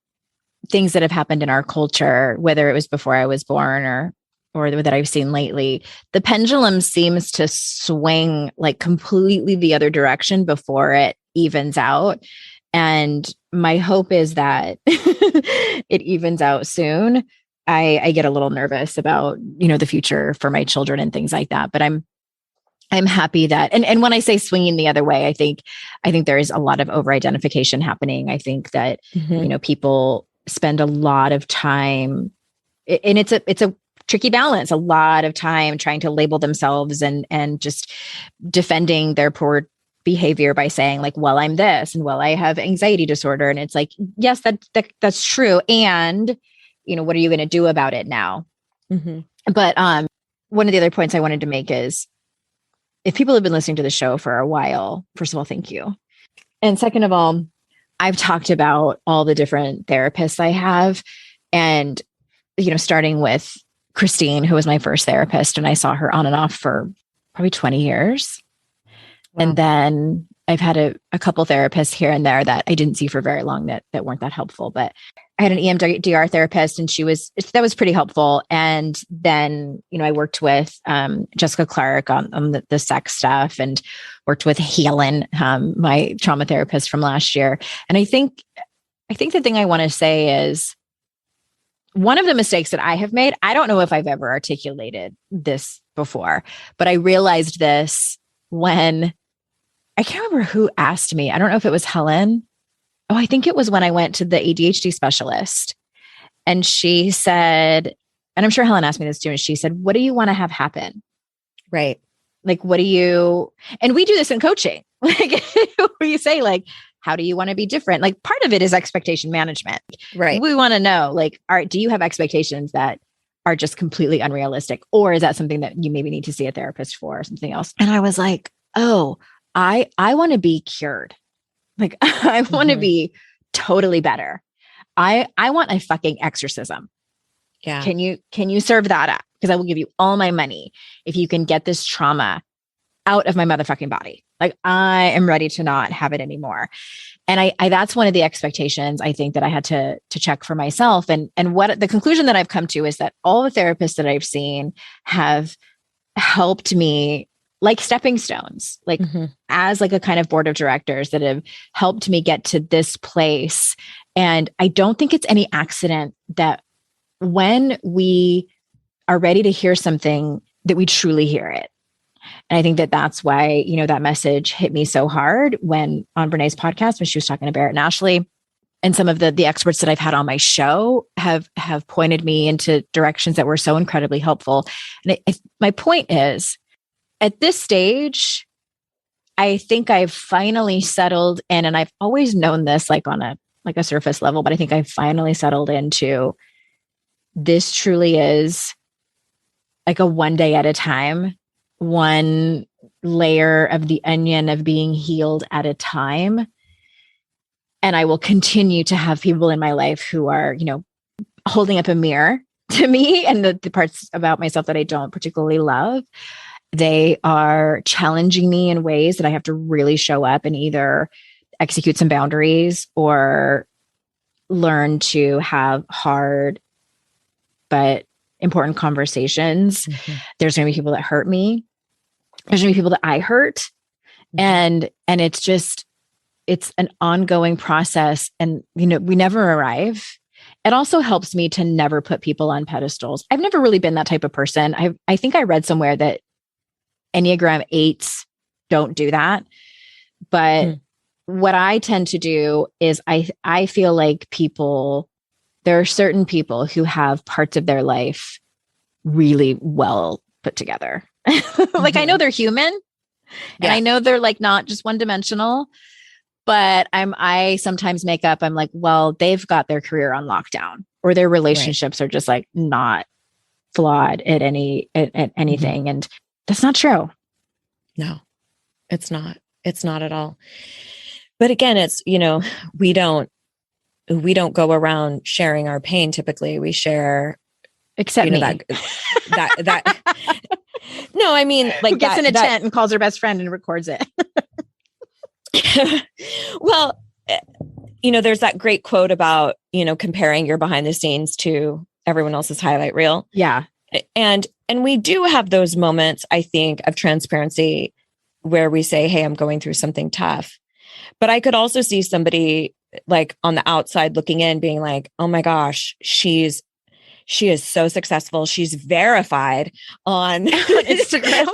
things that have happened in our culture, whether it was before I was born or that I've seen lately, the pendulum seems to swing like completely the other direction before it evens out. And my hope is that it evens out soon. I get a little nervous about, the future for my children and things like that, but I'm happy that, and when I say swinging the other way, I think there is a lot of over-identification happening. I think that, people spend a lot of time, and it's a tricky balance, a lot of time trying to label themselves and just defending their poor behavior by saying like, well, I'm this, and well, I have anxiety disorder. And it's like, yes, that's true. And, what are you going to do about it now? Mm-hmm. But one of the other points I wanted to make is, if people have been listening to the show for a while, first of all, thank you. And second of all, I've talked about all the different therapists I have, and, starting with Christine, who was my first therapist, and I saw her on and off for probably 20 years. Wow. And then I've had a couple therapists here and there that I didn't see for very long that weren't that helpful, but I had an EMDR therapist, and that was pretty helpful. And then, I worked with Jessica Clark on the sex stuff, and worked with Helen, my trauma therapist from last year. And I think the thing I want to say is, one of the mistakes that I have made, I don't know if I've ever articulated this before, but I realized this when, I can't remember who asked me. I don't know if it was Helen. Oh, I think it was when I went to the ADHD specialist, and she said, and I'm sure Helen asked me this too, and she said, what do you want to have happen? Right. Like, what do you, and we do this in coaching, like where you say like, how do you want to be different? Like, part of it is expectation management. Right. We want to know, like, do you have expectations that are just completely unrealistic? Or is that something that you maybe need to see a therapist for, or something else? And I was like, oh, I want to be cured. Like, I want to be totally better. I want a fucking exorcism. Yeah. Can you serve that up? Because I will give you all my money if you can get this trauma out of my motherfucking body. Like, I am ready to not have it anymore. And I that's one of the expectations I think that I had to check for myself. And what the conclusion that I've come to is that all the therapists that I've seen have helped me like stepping stones, like as like a kind of board of directors that have helped me get to this place. And I don't think it's any accident that when we are ready to hear something, that we truly hear it. And I think that that's why, that message hit me so hard when on Brené's podcast, when she was talking to Barrett and Ashley, and some of the experts that I've had on my show have pointed me into directions that were so incredibly helpful. And my point is, at this stage, I think I've finally settled in, and I've always known this like on a surface level, but I think I've finally settled into this truly is like a one day at a time, one layer of the onion of being healed at a time. And I will continue to have people in my life who are, holding up a mirror to me and the parts about myself that I don't particularly love. They are challenging me in ways that I have to really show up and either execute some boundaries or learn to have hard but important conversations. There's going to be people that hurt me. There's going to be people that I hurt. And it's an ongoing process. And, we never arrive. It also helps me to never put people on pedestals. I've never really been that type of person. I think I read somewhere that Enneagram 8s don't do that. But what I tend to do is I feel like there are certain people who have parts of their life really well put together. Like, I know they're human and I know they're like not just one dimensional, but I sometimes I'm like, well, they've got their career on lockdown, or their relationships are just like not flawed at anything. And that's not true. No, it's not. It's not at all. But again, it's, we don't go around sharing our pain. Typically we share, except me. that no, I mean, like, who gets in a tent and calls her best friend and records it. Well, there's that great quote about, comparing your behind the scenes to everyone else's highlight reel. Yeah. And we do have those moments, I think, of transparency where we say, hey, I'm going through something tough. But I could also see somebody like on the outside looking in being like, oh my gosh, she is so successful. She's verified on Instagram.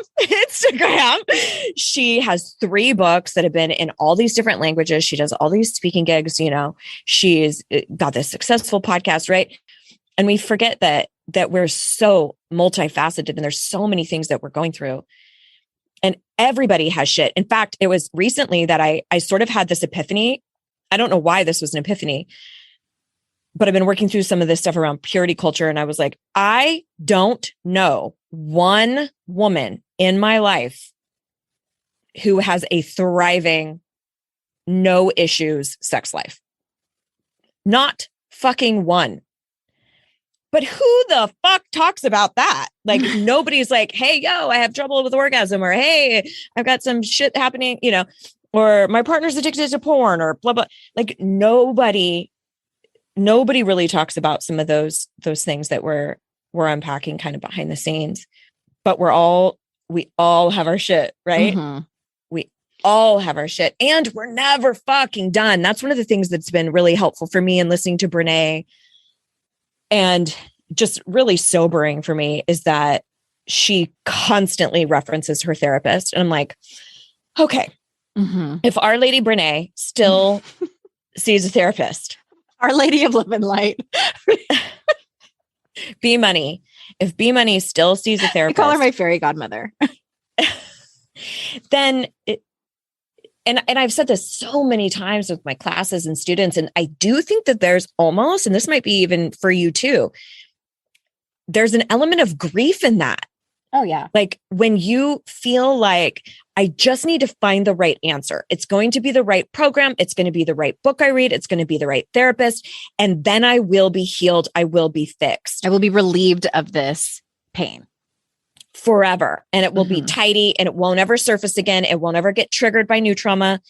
She has 3 books that have been in all these different languages. She does all these speaking gigs, she's got this successful podcast, right? And we forget that we're so multifaceted and there's so many things that we're going through. And everybody has shit. In fact, it was recently that I sort of had this epiphany. I don't know why this was an epiphany, but I've been working through some of this stuff around purity culture. And I was like, I don't know one woman in my life who has a thriving, no issues sex life. Not fucking one. But who the fuck talks about that? Like, nobody's like, hey, yo, I have trouble with orgasm, or hey, I've got some shit happening, or my partner's addicted to porn, or blah, blah. Like, nobody really talks about some of those things that we're unpacking kind of behind the scenes. But we all have our shit, right? We all have our shit, and we're never fucking done. That's one of the things that's been really helpful for me in listening to Brené, and just really sobering for me, is that she constantly references her therapist. And I'm like, okay, if Our Lady Brené still sees a therapist, Our Lady of Love and Light, B Money, if B Money still sees a therapist, I call her my fairy godmother. Then and I've said this so many times with my classes and students, and I do think that there's almost, and this might be even for you too, there's an element of grief in that. Oh yeah. Like when you feel like I just need to find the right answer. It's going to be the right program. It's going to be the right book I read. It's going to be the right therapist. And then I will be healed. I will be fixed. I will be relieved of this pain forever. And it will be tidy and it won't ever surface again. It won't ever get triggered by new trauma.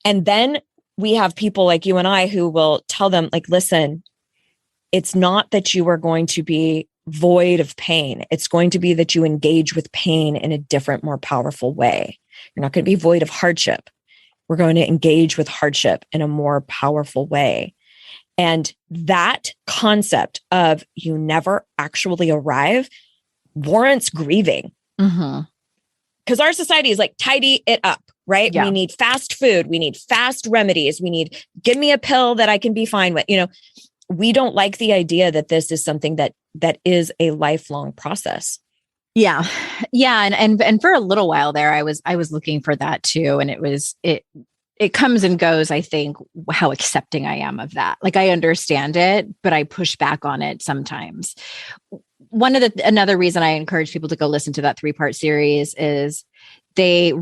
And then we have people like you and I who will tell them, like, listen, it's not that you are going to be void of pain. It's going to be that you engage with pain in a different, more powerful way. You're not going to be void of hardship. We're going to engage with hardship in a more powerful way. And that concept of you never actually arrive warrants grieving. Because our society is like, tidy it up, right? Yeah. We need fast food. We need fast remedies. We need, give me a pill that I can be fine with. You know, we don't like the idea that this is something that is a lifelong process. Yeah. Yeah. And for a little while there, I was looking for that too. And it comes and goes, I think, how accepting I am of that. Like, I understand it, but I push back on it sometimes. Another reason I encourage people to go listen to that 3-part series is they're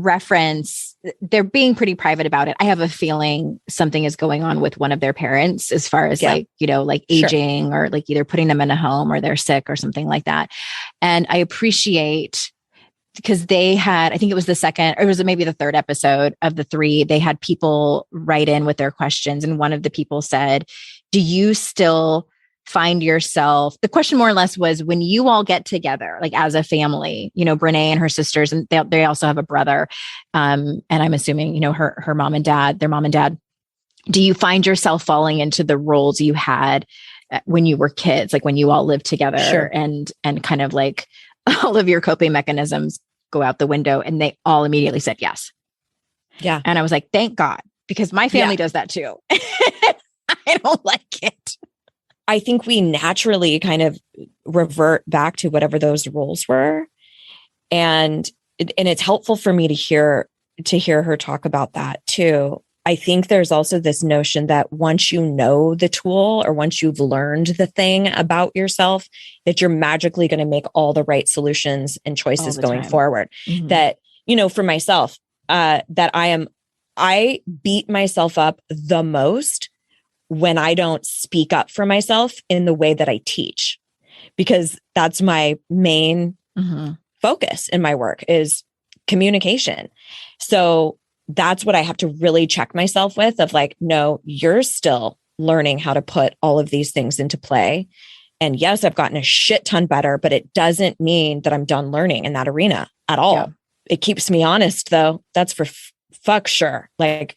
being pretty private about it. I have a feeling something is going on with one of their parents as far as like aging or like either putting them in a home or they're sick or something like that. And I appreciate, because they had, I think it was the second, or it was maybe the third episode of the 3, they had people write in with their questions. And one of the people said, do you still find yourself, the question more or less was, when you all get together, like as a family, you know, Brene and her sisters, and they also have a brother. And I'm assuming, you know, her mom and dad, their mom and dad, do you find yourself falling into the roles you had when you were kids, like when you all lived together and kind of like all of your coping mechanisms go out the window? And they all immediately said yes. Yeah. And I was like, thank God, because my family does that too. I don't like it. I think we naturally kind of revert back to whatever those roles were. And it's helpful for me to hear her talk about that too. I think there's also this notion that once you know the tool or once you've learned the thing about yourself, that you're magically going to make all the right solutions and choices going forward. That, you know, for myself, that I beat myself up the most when I don't speak up for myself in the way that I teach, because that's my main focus in my work is communication. So that's what I have to really check myself with, of like, no, you're still learning how to put all of these things into play. And yes, I've gotten a shit ton better, but it doesn't mean that I'm done learning in that arena at all. Yeah. It keeps me honest though. That's for fuck sure. Like,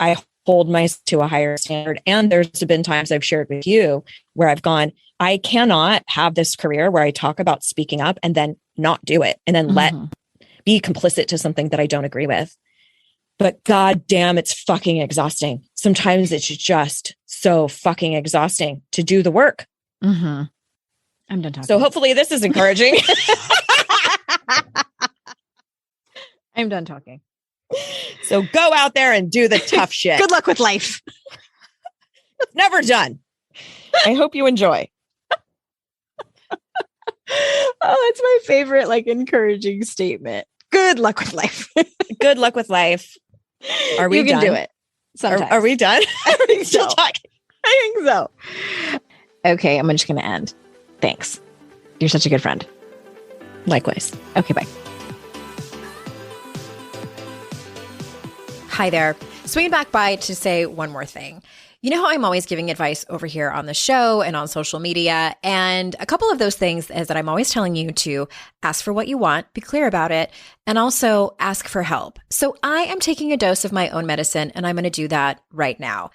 I hold myself to a higher standard. And there's been times I've shared with you where I've gone, I cannot have this career where I talk about speaking up and then not do it and then be complicit to something that I don't agree with. But God damn, it's fucking exhausting. Sometimes it's just so fucking exhausting to do the work. I'm done talking. So hopefully this is encouraging. I'm done talking. So go out there and do the tough shit. Good luck with life. It's never done. I hope you enjoy. Oh, it's my favorite, like, encouraging statement. Good luck with life. Good luck with life. Are we You can done? do it. Sometimes. Are we done? I think Still so. talking. I think so. Okay, I'm just going to end. Thanks. You're such a good friend. Likewise. Okay, bye. Hi there. Swinging back by to say one more thing. You know how I'm always giving advice over here on the show and on social media, and a couple of those things is that I'm always telling you to ask for what you want, be clear about it, and also ask for help. So I am taking a dose of my own medicine, and I'm going to do that right now.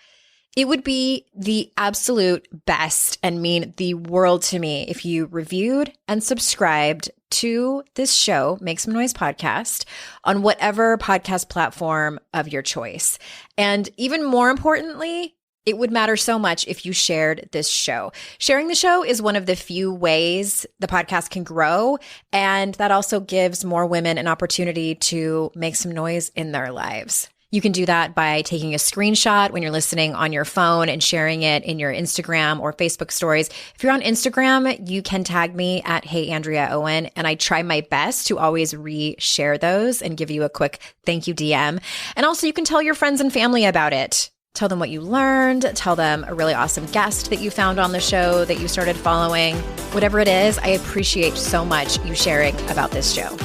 It would be the absolute best and mean the world to me if you reviewed and subscribed to this show, Make Some Noise Podcast, on whatever podcast platform of your choice. And even more importantly, it would matter so much if you shared this show. Sharing the show is one of the few ways the podcast can grow, and that also gives more women an opportunity to make some noise in their lives. You can do that by taking a screenshot when you're listening on your phone and sharing it in your Instagram or Facebook stories. If you're on Instagram, you can tag me at Hey Andrea Owen, and I try my best to always re-share those and give you a quick thank you DM. And also you can tell your friends and family about it. Tell them what you learned. Tell them a really awesome guest that you found on the show that you started following. Whatever it is, I appreciate so much you sharing about this show.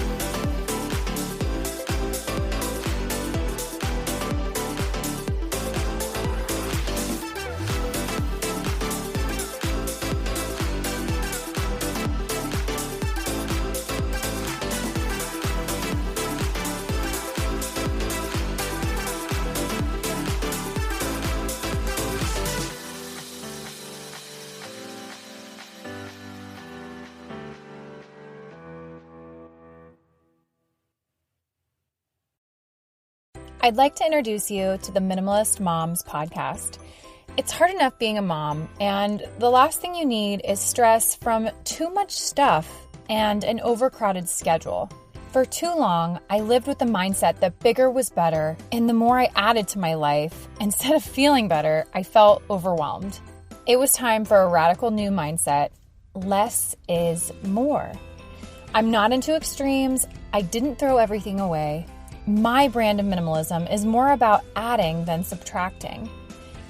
I'd like to introduce you to the Minimalist Moms podcast. It's hard enough being a mom, and the last thing you need is stress from too much stuff and an overcrowded schedule. For too long, I lived with the mindset that bigger was better, and the more I added to my life, instead of feeling better, I felt overwhelmed. It was time for a radical new mindset. Less is more. I'm not into extremes. I didn't throw everything away. My brand of minimalism is more about adding than subtracting.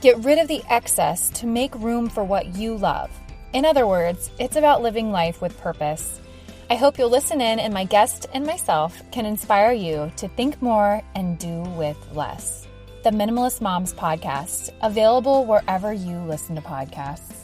Get rid of the excess to make room for what you love. In other words, it's about living life with purpose. I hope you'll listen in, and my guest and myself can inspire you to think more and do with less. The Minimalist Moms podcast, available wherever you listen to podcasts.